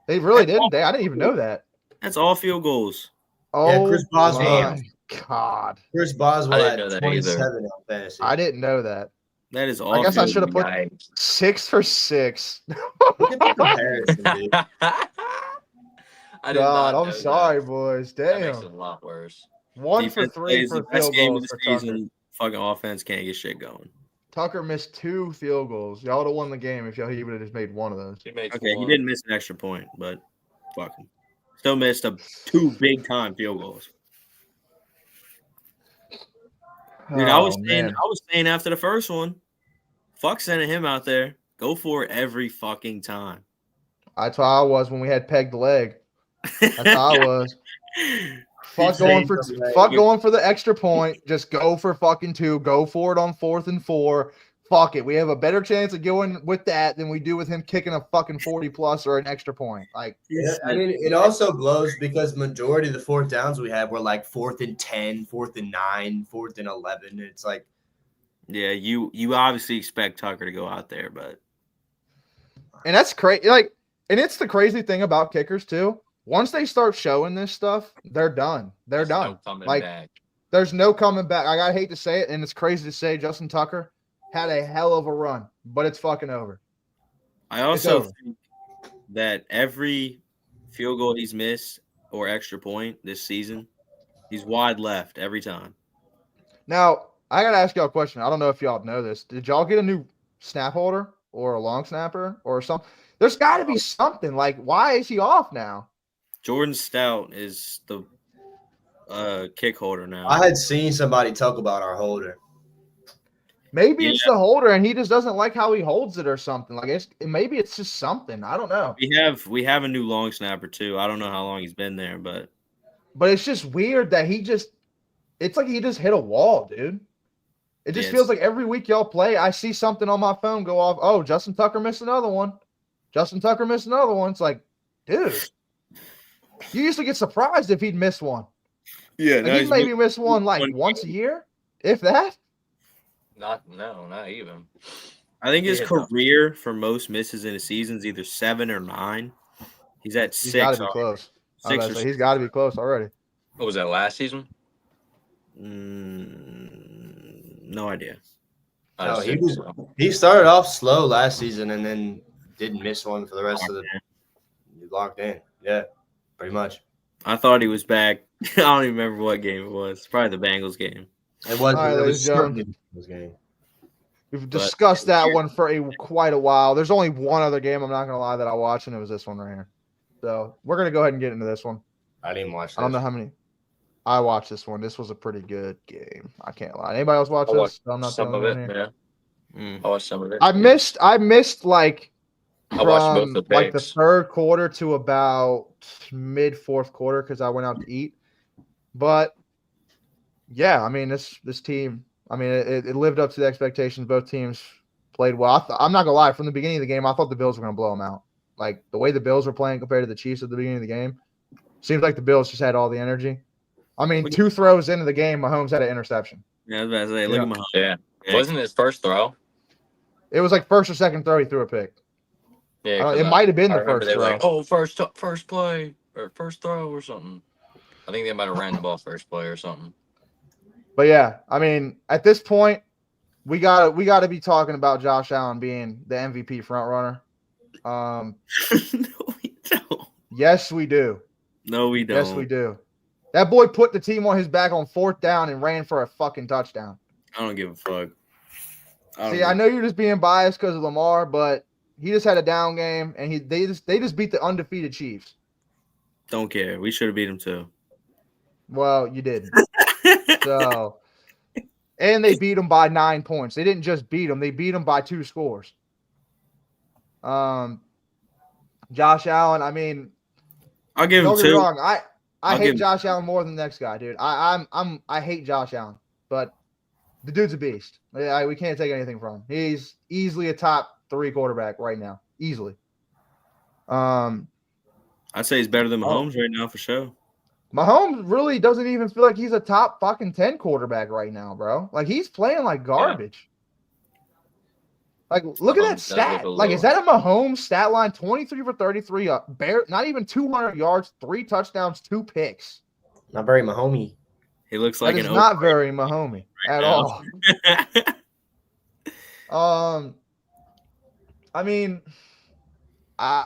They really didn't. I didn't even know that. That's all field goals. Oh, Chris Boswell. my God. Chris Boswell I didn't had know that 27 either. on fantasy. I didn't know that. That is all. I guess I should have put Yikes. 6 for 6. Look at the comparison, dude. I did God, not I'm know sorry, that. boys. That makes it a Damn. lot worse. 1 for Defense 3 plays for the best field game of goals the for Tucker. season. Fucking offense can't get shit going. Tucker missed 2 field goals. Y'all would have won the game if he would have just made one of those. He made Okay, one. he didn't miss an extra point, but fuck him. Still missed 2 big time field goals. Dude, I was saying after the first one, fuck sending him out there. Go for it every fucking time. That's how I was when we had pegged leg. That's how I was. Fuck going for the extra point. Just go for fucking 2. Go for it on 4th and 4. Fuck it. We have a better chance of going with that than we do with him kicking a fucking 40 plus or an extra point. Like, Yeah, I mean, it also blows because majority of the 4th downs we had were like 4th and 10, 4th and 9, 4th and 11. It's like, yeah, you obviously expect Tucker to go out there, but and that's crazy. Like, and it's the crazy thing about kickers too. Once they start showing this stuff, they're done. They're done. Like, there's no coming back. I hate to say it, and it's crazy to say Justin Tucker had a hell of a run, but it's fucking over. I also think that every field goal he's missed or extra point this season, he's wide left every time. Now, I got to ask y'all a question. I don't know if y'all know this. Did y'all get a new snap holder or a long snapper or something? There's got to be something. Like, why is he off now? Jordan Stout is the kick holder now. I had seen somebody talk about our holder. Maybe it's the holder, and he just doesn't like how he holds it or something. Like, maybe it's just something. I don't know. We have a new long snapper too. I don't know how long he's been there, but it's just weird that it's like he just hit a wall, dude. It just feels like every week y'all play, I see something on my phone go off. Oh, Justin Tucker missed another one. It's like, dude, you used to get surprised if he'd miss one. Yeah, like, he'd maybe miss one like once a year, if that. Not even. I think his career for most misses in a season is either 7 or 9. He's at 6. He's got to be close. He's got to be close already. What was that, last season? No idea. No, he started off slow last season and then didn't miss one for the rest of the locked in. Yeah, pretty much. I thought he was back. I don't even remember what game it was. Probably the Bengals game. It was certainly the Bengals game. We've discussed that one for quite a while. There's only one other game, I'm not going to lie, that I watched, and it was this one right here. So we're going to go ahead and get into this one. I didn't watch this. I don't know how many. I watched this one. This was a pretty good game. I can't lie. Anybody else watch this? I'm not some of it, yeah. I watched some of it. I missed like I watched both the like the picks. 3rd quarter to about mid 4th quarter because I went out to eat. But yeah, I mean this team. I mean it lived up to the expectations. Both teams played well. I'm not gonna lie. From the beginning of the game, I thought the Bills were gonna blow them out. Like the way the Bills were playing compared to the Chiefs at the beginning of the game, seems like the Bills just had all the energy. I mean, 2 throws into the game, Mahomes had an interception. Yeah, I was about to say, look at Mahomes. Yeah. Wasn't his first throw? It was like 1st or 2nd throw he threw a pick. Yeah, it might have been the first throw. Like, first play or first throw or something. I think they might have ran the ball first play or something. But yeah, I mean, at this point, we gotta be talking about Josh Allen being the MVP front runner. No, we don't. Yes, we do. No, we don't. Yes, we do. That boy put the team on his back on 4th down and ran for a fucking touchdown. I don't give a fuck. I know you're just being biased because of Lamar, but he just had a down game, and they just beat the undefeated Chiefs. Don't care. We should have beat him too. Well, you didn't. So, and they beat them by 9 points. They didn't just beat them; they beat them by 2 scores. Josh Allen. I mean, I'll give him don't get me 2. wrong. I hate Josh Allen more than the next guy, dude. I hate Josh Allen, but the dude's a beast. We can't take anything from him. He's easily a top 3 quarterback right now, easily. I'd say he's better than Mahomes right now for sure. Mahomes really doesn't even feel like he's a top fucking 10 quarterback right now, bro. Like, he's playing like garbage. Yeah. Like, look at that stat. Like, is that a Mahomes stat line? 23 for 33, not even 200 yards, 3 touchdowns, 2 picks. Not very Mahomey. He looks like that is not very Mahomey at all. I mean, I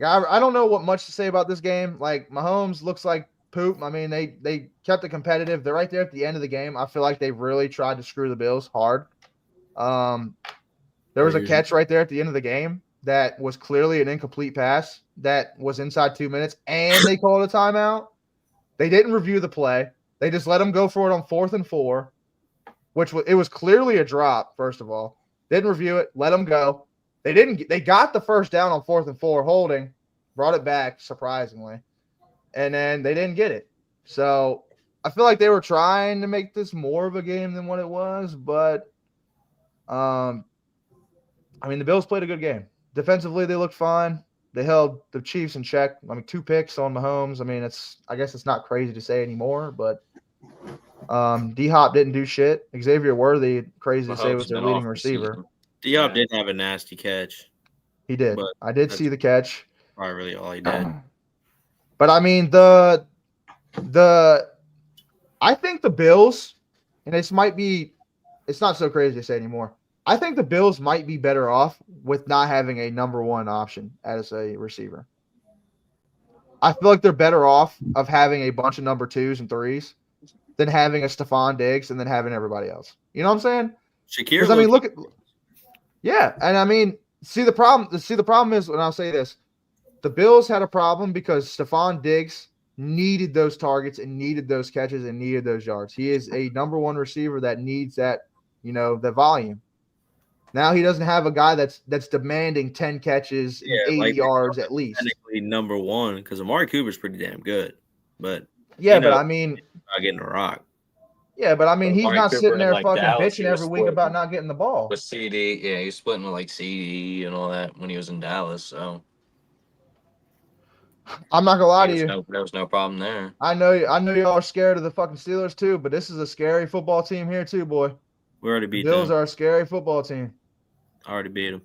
don't know what much to say about this game. Like, Mahomes looks like poop. I mean, they kept it competitive. They're right there at the end of the game. I feel like they really tried to screw the Bills hard. There was a catch right there at the end of the game that was clearly an incomplete pass that was inside 2 minutes, and they called a timeout. They didn't review the play. They just let him go for it on 4th and 4, which it was clearly a drop, first of all. Didn't review it, let him go. They got the first down on 4th and 4 holding, brought it back, surprisingly, and then they didn't get it. So I feel like they were trying to make this more of a game than what it was, but I mean, the Bills played a good game. Defensively, they looked fine. They held the Chiefs in check. I mean, 2 picks on Mahomes. I mean, I guess it's not crazy to say anymore, but D-Hop didn't do shit. Xavier Worthy, crazy to say, was their leading receiver. D-Hop did have a nasty catch. He did. I did see the catch. Probably really all he did. But I mean, I think the Bills, and it's not so crazy to say anymore. I think the Bills might be better off with not having a number 1 option as a receiver. I feel like they're better off of having a bunch of number 2s and 3s than having a Stephon Diggs and then having everybody else. You know what I'm saying? Shakir. I mean, look at and I mean, the problem is, and I'll say this, the Bills had a problem because Stephon Diggs needed those targets and needed those catches and needed those yards. He is a number 1 receiver that needs that, the volume. Now he doesn't have a guy that's demanding 10 catches and 80 yards at least. Technically number 1 because Amari Cooper's pretty damn good, but but I mean, not getting a rock. Yeah, but I mean, he's not sitting there fucking Dallas, bitching every week about not getting the ball. With CD, yeah, he was splitting with like CD and all that when he was in Dallas. So I'm not gonna lie to you. There was no problem there. I know y'all are scared of the fucking Steelers too, but this is a scary football team here too, boy. We already beat them. Bills them. are a scary football team. I already beat them.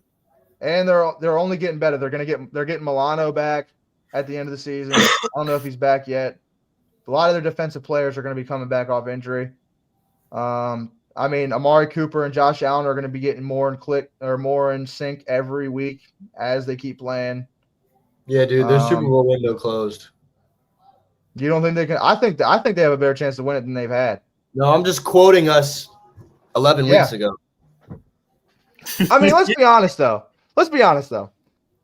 And they're only getting better. They're getting Milano back at the end of the season. I don't know if he's back yet. A lot of their defensive players are going to be coming back off injury. I mean, Amari Cooper and Josh Allen are going to be getting more in sync every week as they keep playing. Yeah, dude, their Super Bowl window closed. You don't think they can? I think they have a better chance to win it than they've had. No, I'm just quoting us 11 weeks ago. I mean, let's be honest though.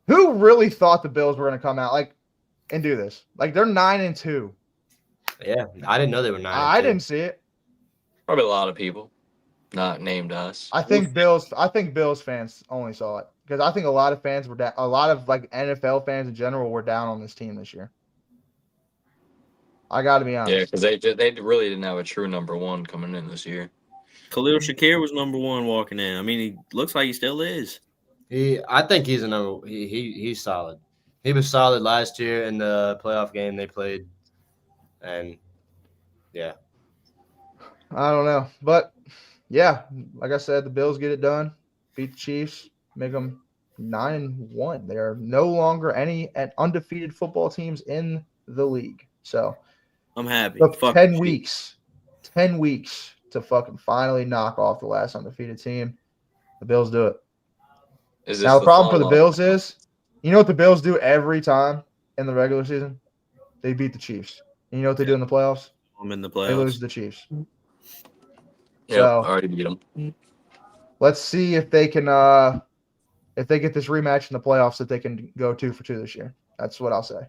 Who really thought the Bills were going to come out and do this? Like, they're 9-2. Yeah, I didn't know they were 9-2. I didn't see it. Probably a lot of people, not named us. I think Bills fans only saw it because I think a lot of fans were down. A lot of NFL fans in general were down on this team this year. I got to be honest. Yeah, because they really didn't have a true number 1 coming in this year. Khalil Shakir was number 1 walking in. I mean, he looks like he still is. I think he's a number. He's solid. He was solid last year in the playoff game they played, and yeah. I don't know, but yeah, like I said, the Bills get it done, beat the Chiefs, make them 9-1. They are no longer any undefeated football teams in the league. So I'm happy. 10 weeks to fucking finally knock off the last undefeated team. The Bills do it. Now the problem for the Bills is, you know what the Bills do every time in the regular season? They beat the Chiefs. And you know what they do in the playoffs? I'm in the They lose playoffs. to the Chiefs. Yep, So already beat them. let's see if they can if they get this rematch in the playoffs that they can go 2 for 2 this year. That's what I'll say.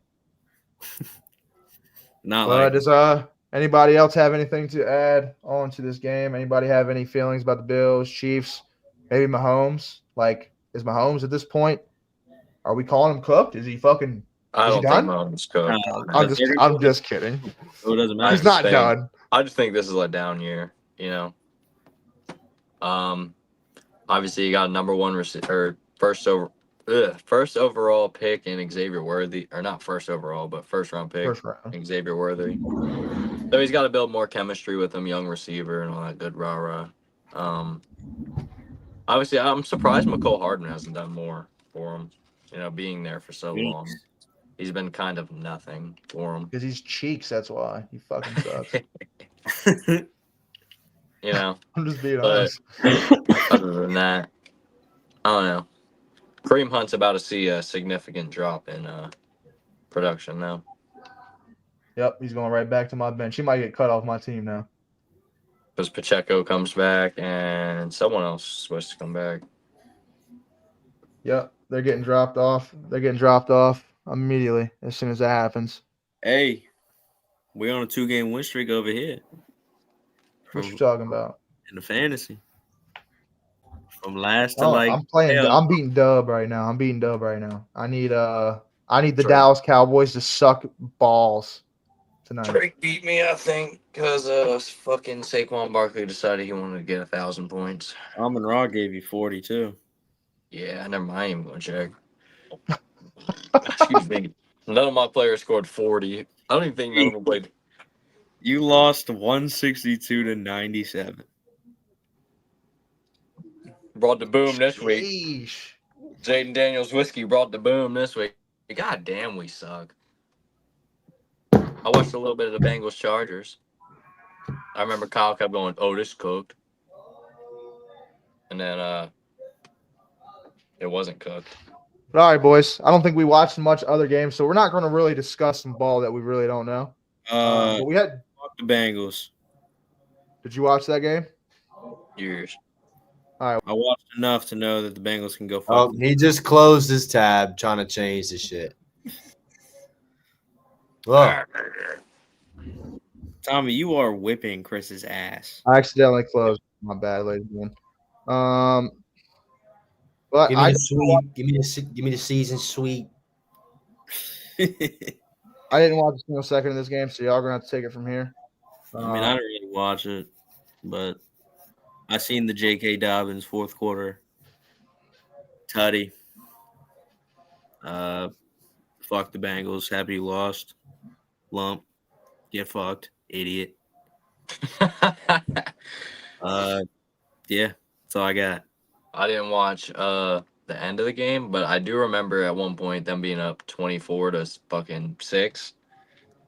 Not But like does anybody else have anything to add on to this game? Anybody have any feelings about the Bills, Chiefs, maybe Mahomes? Like, is Mahomes at this point? Are we calling him cooked? Is he fucking? I Is he don't think done? Mahomes cooked. I'm just kidding. it doesn't I matter. He's just not think- done. I just think this is a down year. Obviously you got a number one receiver, first overall pick in Xavier Worthy, or not first overall, but first round pick First round. Xavier Worthy. So he's got to build more chemistry with him, young receiver, and all that good rah rah. Obviously, I'm surprised McCole Hardman hasn't done more for him. Being there for so long, he's been kind of nothing for him. Because he's cheeks, that's why. He fucking sucks. I'm just being But honest. other than that, I don't know. Kareem Hunt's about to see a significant drop in production now. Yep, he's going right back to my bench. He might get cut off my team now. Because Pacheco comes back and someone else is supposed to come back. Yep, they're getting dropped off. They're getting dropped off immediately as soon as that happens. Hey, we're on a 2-game win streak over here. What you talking about? In the fantasy. From last to I'm beating Dub right now. I need the Drake. Dallas Cowboys to suck balls tonight. Drake beat me, I think, because fucking Saquon Barkley decided he wanted to get 1,000 points. Amon Ra gave you 42. Yeah, never mind. I ain't even going to check. Excuse me. None of my players scored 40. I don't even think none of them played. You lost 162 to 97. Brought the boom this week. Sheesh. Jaden Daniels whiskey brought the boom this week. God damn, we suck. I watched a little bit of the Bengals Chargers. I remember Kyle kept going, "Oh, this cooked," and then it wasn't cooked. But all right, boys. I don't think we watched much other games, so we're not going to really discuss some ball that we really don't know. But we had. Fuck the Bengals. Did you watch that game? Years. I watched enough to know that the Bengals can go fuck. Oh, he just closed his tab trying to change the shit. Look, Tommy, you are whipping Chris's ass. I accidentally closed. My bad, ladies and gentlemen. But give me the sweep. Give me the season sweep. I didn't watch a single second of this game, so y'all are gonna have to take it from here. I mean, I didn't really watch it, but I seen the J.K. Dobbins fourth quarter tutty. Fuck the Bengals. Happy you lost. Lump. Get fucked. Idiot. Yeah, that's all I got. I didn't watch the end of the game, but I do remember at one point them being up 24 to fucking 6.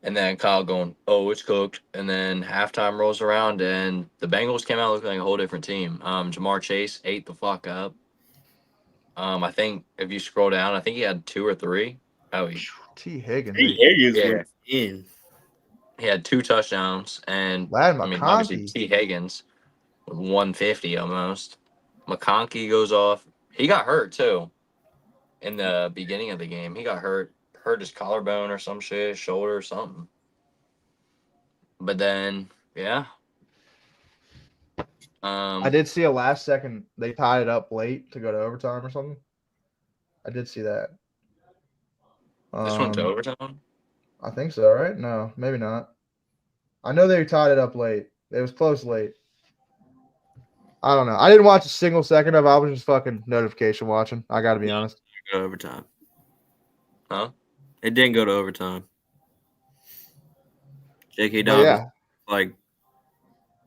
And then Kyle going, "Oh, it's cooked." And then halftime rolls around and the Bengals came out looking like a whole different team. Jamar Chase ate the fuck up. I think if you scroll down, I think he had 2 or 3. Oh, T. Higgins. went in. He had 2 touchdowns, and Lad I mean, McConkey. obviously T. Higgins with 150 almost. McConkey goes off. He got hurt too. In the beginning of the game, he got hurt his collarbone or some shit, shoulder or something. But then, yeah. I did see a last second. They tied it up late to go to overtime or something. I did see that. This went to overtime? I think so, right? No, maybe not. I know they tied it up late. It was close late. I don't know. I didn't watch a single second of it. I was just fucking notification watching. I got to be honest. Go to overtime. Huh? It didn't go to overtime. J.K. But Dobbins, yeah,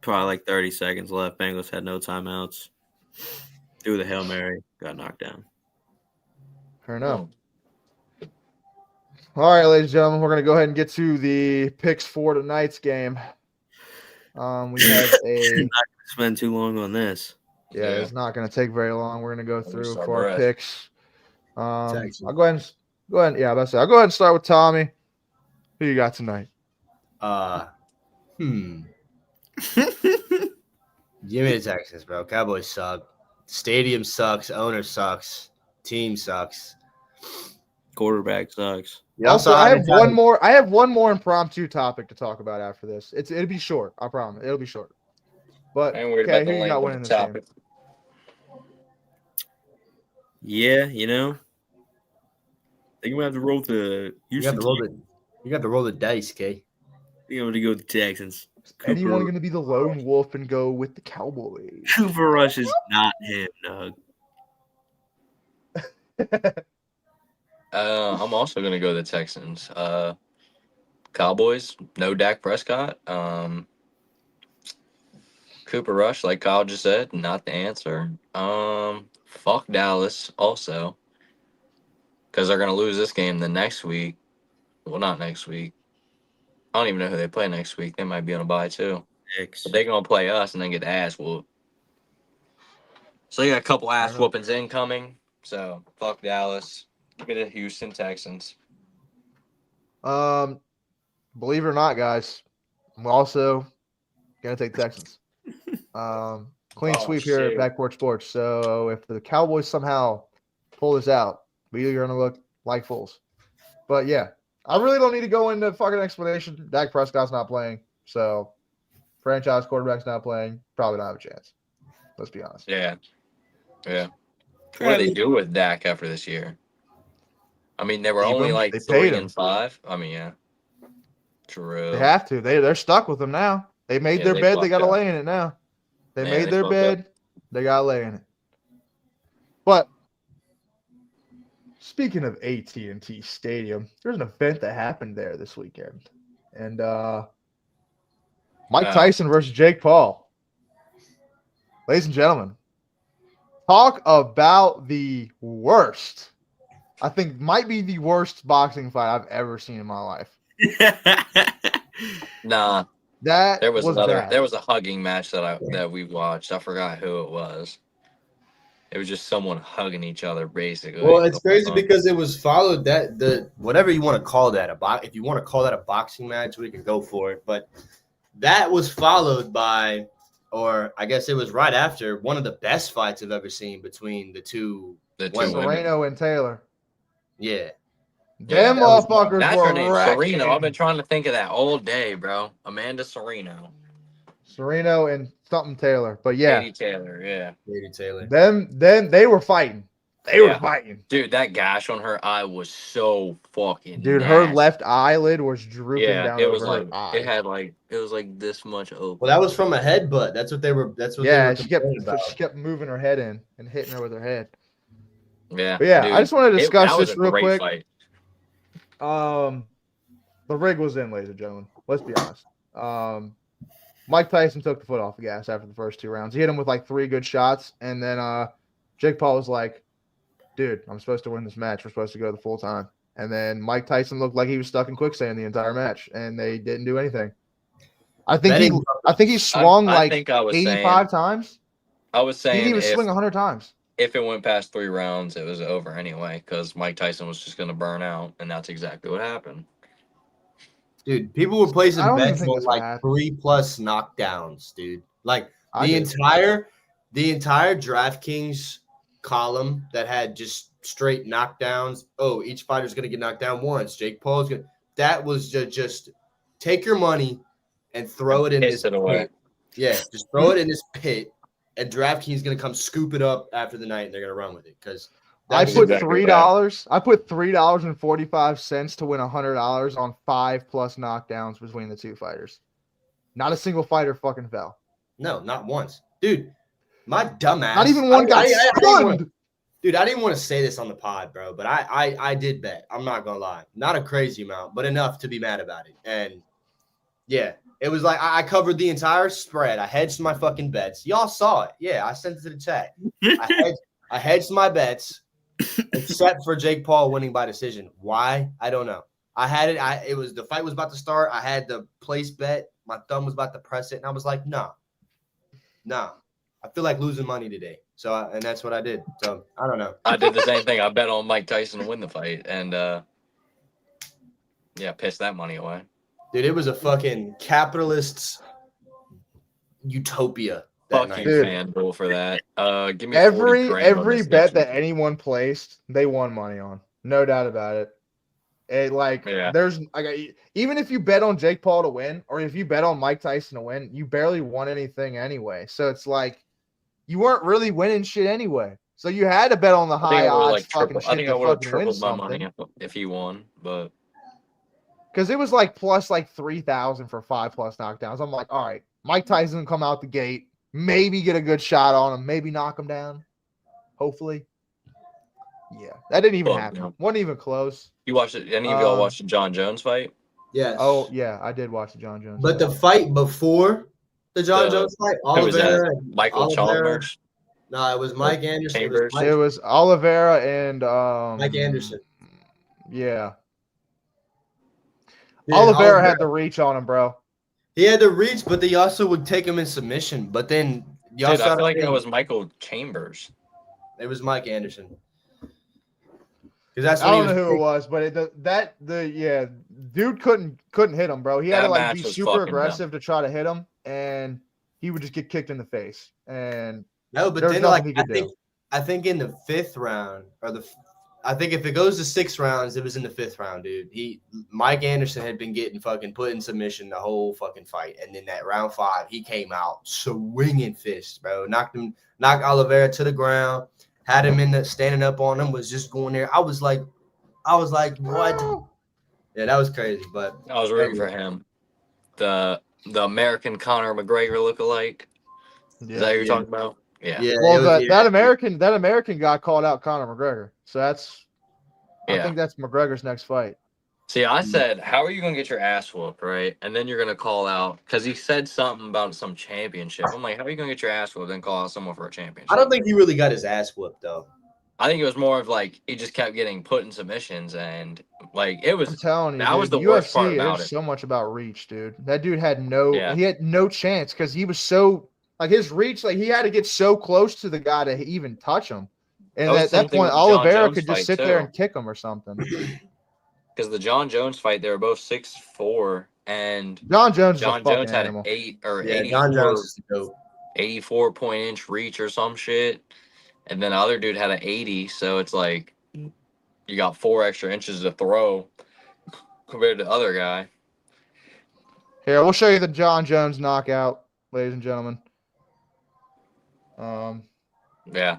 probably 30 seconds left. Bengals had no timeouts. Threw the Hail Mary, got knocked down. fair enough. All right, ladies and gentlemen, we're going to go ahead and get to the picks for tonight's game. We have a. Not gonna spend too long on this. Yeah, it's not going to take very long. We're going to go through for our picks. I'll go ahead. Yeah, that's it. I'll go ahead and start with Tommy. Who you got tonight? Give me the Texans, bro. Cowboys suck. Stadium sucks. Owner sucks. Team sucks. Quarterback sucks. You Also, saw I how have the one Giants- more. I have one more impromptu topic to talk about after this. It'll be short. I promise. It'll be short. But I ain't worried okay, about who the you got length of winning the this game? topic. Yeah, you know. I think we have to roll the You got Houston. to roll the dice, K. I think I'm going to go with the Texans. Anyone going to be the lone wolf and go with the Cowboys? Cooper Rush is not him, Doug. I'm also gonna go the Texans. Cowboys, no Dak Prescott. Cooper Rush, like Kyle just said, not the answer. Fuck Dallas also, because they're gonna lose this game the next week. Well, not next week. I don't even know who they play next week. They might be on a bye too. But they're gonna play us and then get the ass whooped. So they got a couple ass whoopings incoming. So fuck Dallas. Give me the Houston Texans. Believe it or not, guys, I'm also gonna take the Texans. Clean sweep here at shit. Backcourt Sports. So if the Cowboys somehow pull this out, we're gonna look like fools. But yeah, I really don't need to go into fucking explanation. Dak Prescott's not playing, so franchise quarterback's not playing. Probably don't have a chance. Let's be honest. Yeah. What do they do with Dak after this year? I mean, they were Keep only him. like They paid 3-5. I mean, yeah. True. They have to. They're stuck with them now. They made their they bed. They fucked got to up. lay in it now. They Yeah, made they their fucked up. bed. They got to lay in it. But speaking of AT&T Stadium, there's an event that happened there this weekend, and Mike Tyson versus Jake Paul. Ladies and gentlemen, talk about the worst. I think might be the worst boxing fight I've ever seen in my life. Nah, That there was bad. There was a hugging match that we watched. I forgot who it was. It was just someone hugging each other, basically. Well, it's crazy because it was followed the whatever you want to call that if you want to call that a boxing match, we can go for it. But that was followed by, or I guess it was right after one of the best fights I've ever seen between the two women. Sereno and Taylor. Yeah. Them motherfuckers That's were her name, wrecking. Sereno. I've been trying to think of that all day, bro. Amanda Sereno. Sereno and something Taylor. But yeah. Katie Taylor, yeah. Katie Taylor. Then they were fighting. They were fighting. Dude, that gash on her eye was so fucking Dude, nasty. her left eyelid was drooping down it was over like her eye. it was like this much open. Well, that was from a headbutt. That's what they were she about. kept moving her head in and hitting her with her head. Yeah. But yeah, dude, I just want to discuss that was this a real great quick. Fight. The rig was in, ladies and gentlemen. Let's be honest. Mike Tyson took the foot off the gas after the first 2 rounds. He hit him with like 3 good shots, and then Jake Paul was like, dude, I'm supposed to win this match. We're supposed to go the full time. And then Mike Tyson looked like he was stuck in quicksand the entire match, and they didn't do anything. I think he swung I like think I was 85 times. I was He saying didn't even swing 100 times. if it went past 3 rounds, it was over anyway because Mike Tyson was just going to burn out, and that's exactly what happened. Dude, people were placing bets on like bad. 3+ knockdowns, dude. Like the entire DraftKings column that had just straight knockdowns. Oh, each fighter's gonna get knocked down once. Jake Paul's gonna. That was just take your money and throw it in this pit. Away. Yeah, just throw it in this pit, and DraftKings is gonna come scoop it up after the night, and they're gonna run with it because. I put $3. I put $3.45 to win $100 on 5+ knockdowns between the 2 fighters. Not a single fighter fucking fell. No, not once, dude. My dumbass. Not even one got stunned. Dude, I didn't want to say this on the pod, bro, but I did bet. I'm not gonna lie, not a crazy amount, but enough to be mad about it. And yeah, it was like I covered the entire spread. I hedged my fucking bets. Y'all saw it. Yeah, I sent it to the chat. I hedged my bets. Except for Jake Paul winning by decision. Why? I don't know. I had it. It was the fight was about to start. I had the place bet. My thumb was about to press it, and I was like, no. I feel like losing money today. So, and that's what I did. So I don't know. I did the same thing. I bet on Mike Tyson to win the fight, and pissed that money away. Dude, it was a fucking capitalist's utopia that Fuck night. you, Dude. FanDuel, for that. Give me 40 grand on every this bet next that week. anyone placed, they won money on. No doubt about it. Yeah. There's even if you bet on Jake Paul to win, or if you bet on Mike Tyson to win, you barely won anything anyway. So it's like you weren't really winning shit anyway. So you had to bet on the I think high I would have odds fucking I think shit I to would have fucking win tripled my money something. if he won, but Because it was like plus like 3,000 for 5+ knockdowns. I'm like, all right, Mike Tyson come out the gate, maybe get a good shot on him, maybe knock him down. Hopefully. Yeah, that didn't even Fuck happen. no. Wasn't even close. you watched it. Any of y'all watched the John Jones fight? Yes. Oh yeah, I did watch the John Jones. But the fight before the John Jones fight, Who was that? Oliveira, Michael Chalmers? No, it was Mike Anderson. Chambers? It was Oliveira and Mike Anderson. Yeah. Dude, Oliveira had the reach on him, bro. He had the reach, but they also would take him in submission. But then y'all Dude, I started feel like getting- that was Michael Chambers. It was Mike Anderson. Because that's I when don't know who it was, but dude couldn't hit him, bro. He had That to like match be was super fucking aggressive to try to hit him, and he would just get kicked in the face. And No, but There's then nothing like he could I think in the 5th round I think if it goes to 6 rounds, it was in the 5th round, dude. Mike Anderson had been getting fucking put in submission the whole fucking fight, and then that round 5, he came out swinging fists, bro. Knocked Oliveira to the ground, had him in the standing up on him, was just going there. I was like, what? Yeah, that was crazy, but I was rooting for him. The American Conor McGregor lookalike. Is that who you're talking about? Yeah. Well, that American guy called out Conor McGregor, so I think that's McGregor's next fight. See, I said, how are you going to get your ass whooped, right? And then you're going to call out, because he said something about some championship. I'm like, how are you going to get your ass whooped and call out someone for a championship? I don't think he really got his ass whooped, though. I think it was more of like, he just kept getting put in submissions, and like, it was, I'm telling you, that dude, was the UFC, worst part about there's it. so much about reach, dude. That dude had no chance because he was so like his reach, like he had to get so close to the guy to even touch him. And at that point, Oliveira could just sit there and kick him or something. Because the John Jones fight, they were both 6'4", and John Jones had animal. an 84 84-point-inch reach or some shit, and then the other dude had an 80. So it's like you got 4 extra inches to throw compared to the other guy. Here, we'll show you the John Jones knockout, ladies and gentlemen. Yeah.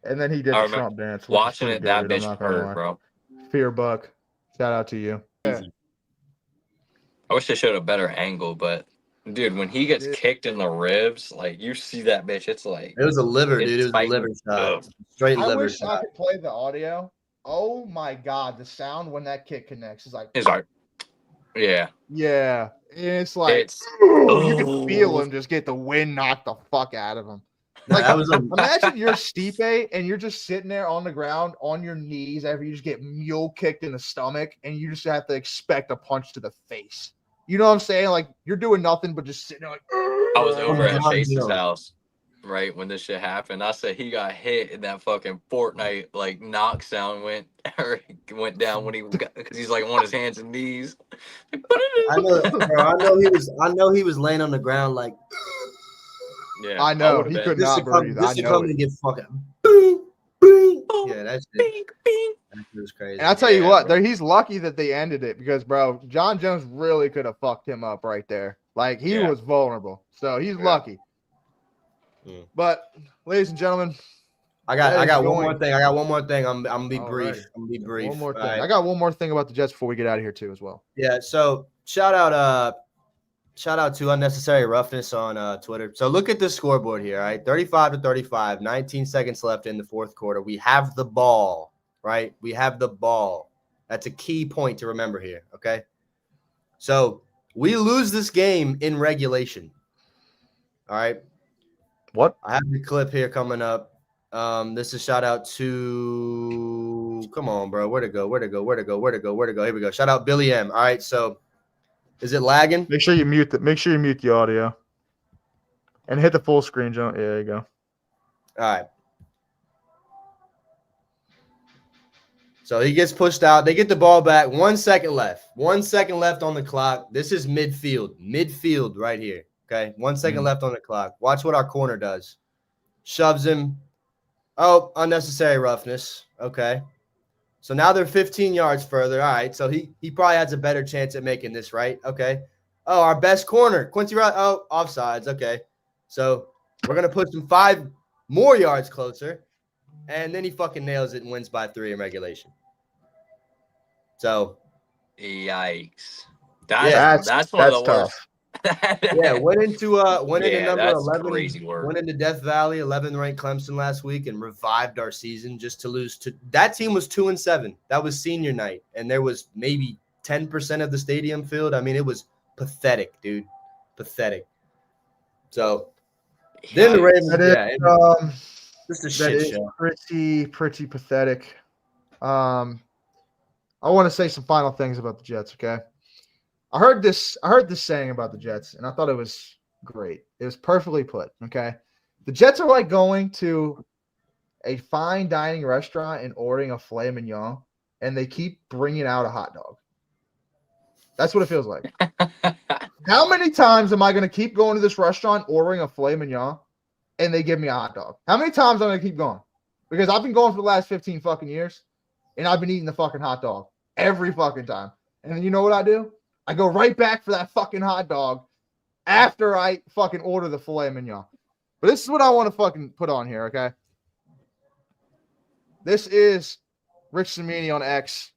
And then he did the Trump dance. Watching it, that bitch hurt, bro. Fear Buck. Shout out to you. I wish they showed a better angle, but dude, when he gets kicked in the ribs, like you see that bitch, it's like it was a liver, dude. It was a liver shot. Straight liver shot. I could play the audio. Oh my god, the sound when that kick connects is like yeah. Yeah. It's like you can feel him just get the wind knocked the fuck out of him. Like imagine you're Stipe and you're just sitting there on the ground on your knees after you just get mule kicked in the stomach and you just have to expect a punch to the face. You know what I'm saying? Like you're doing nothing but just sitting there like I was over at Chase's house right when this shit happened. I said he got hit and that fucking Fortnite like knock sound went down when because he's like on his hands and knees. I know he was laying on the ground like yeah, I know he could not breathe. I know and get fucking yeah, that's it. That was crazy. And I tell you what, he's lucky that they ended it because, bro, John Jones really could have fucked him up right there. Like he was vulnerable, so he's lucky. But, ladies and gentlemen, I got one more thing. I'm gonna be brief. Right. I'm gonna be brief. One more thing. Right. I got one more thing about the Jets before we get out of here too, as well. Yeah. So shout out to Unnecessary Roughness on Twitter. So look at this scoreboard here. All right, 35-35, 19 seconds left in the 4th quarter. We have the ball. Right, we have the ball. That's a key point to remember here. Okay, so we lose this game in regulation. All right. What? I have the clip here coming up. This is shout out to come on, bro. Where to go? Here we go. Shout out Billy M. All right, so is it lagging? Make sure you mute the audio. And hit the full screen, John. Yeah, there you go. All right. So he gets pushed out. They get the ball back. 1 second left. 1 second left on the clock. This is midfield. Midfield right here. Okay. 1 second left on the clock. Watch what our corner does. Shoves him. Oh, unnecessary roughness. Okay. So now they're 15 yards further. All right. So he probably has a better chance at making this, right? Okay. Oh, our best corner, Quincy Ross. Oh, offsides. Okay. So we're going to push him 5 more yards closer. And then he fucking nails it and wins by 3 in regulation. So, yikes! That's one of the tough. worst. went into number that's 11. crazy work. Went into Death Valley, 11th ranked Clemson last week, and revived our season just to lose to that team was 2-7. That was senior night, and there was maybe 10% of the stadium filled. I mean, it was pathetic, dude, pathetic. So then the Ravens, just a shit show. Pretty pathetic. I want to say some final things about the Jets, okay? I heard this saying about the Jets, and I thought it was great. It was perfectly put, okay? The Jets are like going to a fine dining restaurant and ordering a filet mignon, and they keep bringing out a hot dog. That's what it feels like. How many times am I going to keep going to this restaurant ordering a filet mignon, and they give me a hot dog? How many times am I going to keep going? Because I've been going for the last 15 fucking years, and I've been eating the fucking hot dog every fucking time. And then you know what I do? I go right back for that fucking hot dog after I fucking order the filet mignon. But this is what I want to fucking put on here, okay? This is Rich Cimini on X.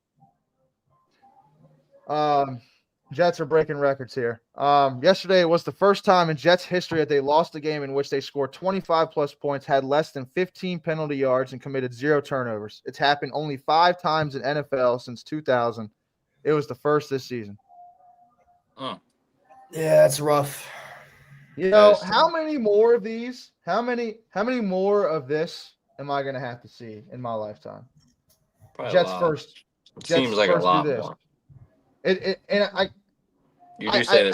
Jets are breaking records here. Yesterday was the first time in Jets history that they lost a game in which they scored 25-plus points, had less than 15 penalty yards, and committed 0 turnovers. It's happened only 5 times in NFL since 2000. It was the first this season. Yeah, that's rough. You know, how many more of these? How many more of this am I going to have to see in my lifetime? Probably Jets first. Seems like a lot more. I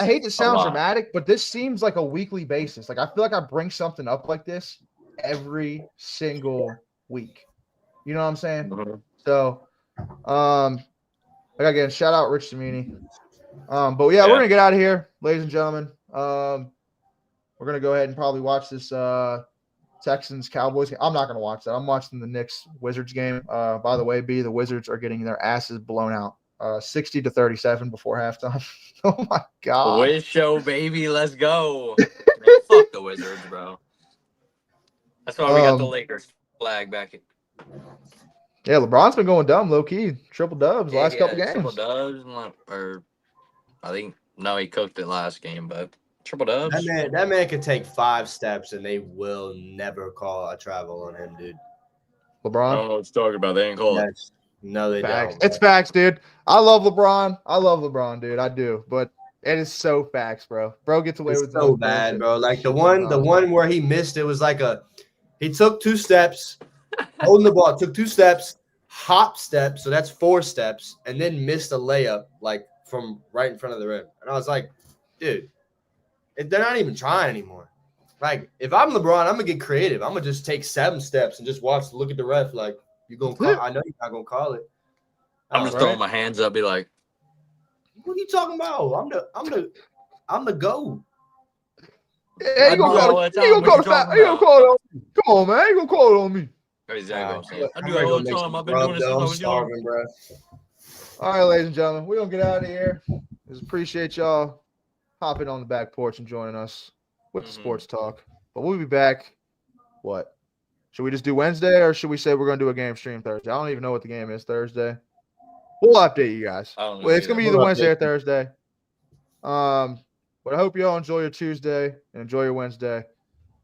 hate to sound dramatic, but this seems like a weekly basis. Like I feel like I bring something up like this every single week. You know what I'm saying? Mm-hmm. So, again, shout out Rich Cimini. But yeah, we're gonna get out of here, ladies and gentlemen. We're gonna go ahead and probably watch this Texans Cowboys game. I'm not gonna watch that. I'm watching the Knicks Wizards game. By the way, the Wizards are getting their asses blown out. 60-37 before halftime. Oh my god. Wiz show, baby. Let's go. Man, fuck the Wizards, bro. That's why we got the Lakers flag back. Yeah, LeBron's been going dumb, low key. Triple dubs last couple games. Triple dubs, or I think he cooked it last game, but triple dubs. That man could take 5 steps and they will never call a travel on him, dude. LeBron. I don't know what you're talking about. They ain't called it. No, they facts. don't. It's facts, dude. I love LeBron, dude. I do, but it is so facts, bro. Bro gets away with so bad, bro. Like the one where he missed, it was like he took 2 steps, holding the ball, took 2 steps, hop step, so that's 4 steps, and then missed a layup like from right in front of the rim. And I was like, dude, they're not even trying anymore. Like if I'm LeBron, I'm gonna get creative. I'm gonna just take 7 steps and just look at the ref like. You gonna call? I know you're not gonna call it. I'm just throwing my hands up, be like, "What are you talking about? I'm the GOAT." Hey, you gonna call it on me? Come on, man! You gonna call it on me? Exactly. I do it all the time. I've been doing this since I was young. Bro. All right, ladies and gentlemen, we're gonna get out of here. Just appreciate y'all hopping on the back porch and joining us with the sports talk. But we'll be back. What? Should we just do Wednesday, or should we say we're going to do a game stream Thursday? I don't even know what the game is Thursday. We'll update you guys. It's going to be either Wednesday or Thursday. But I hope you all enjoy your Tuesday and enjoy your Wednesday,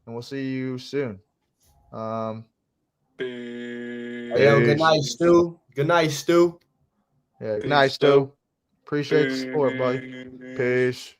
and we'll see you soon. Good night, Stu. Good night, Stu. Yeah, good night, Stu. Appreciate the support, buddy. Peace.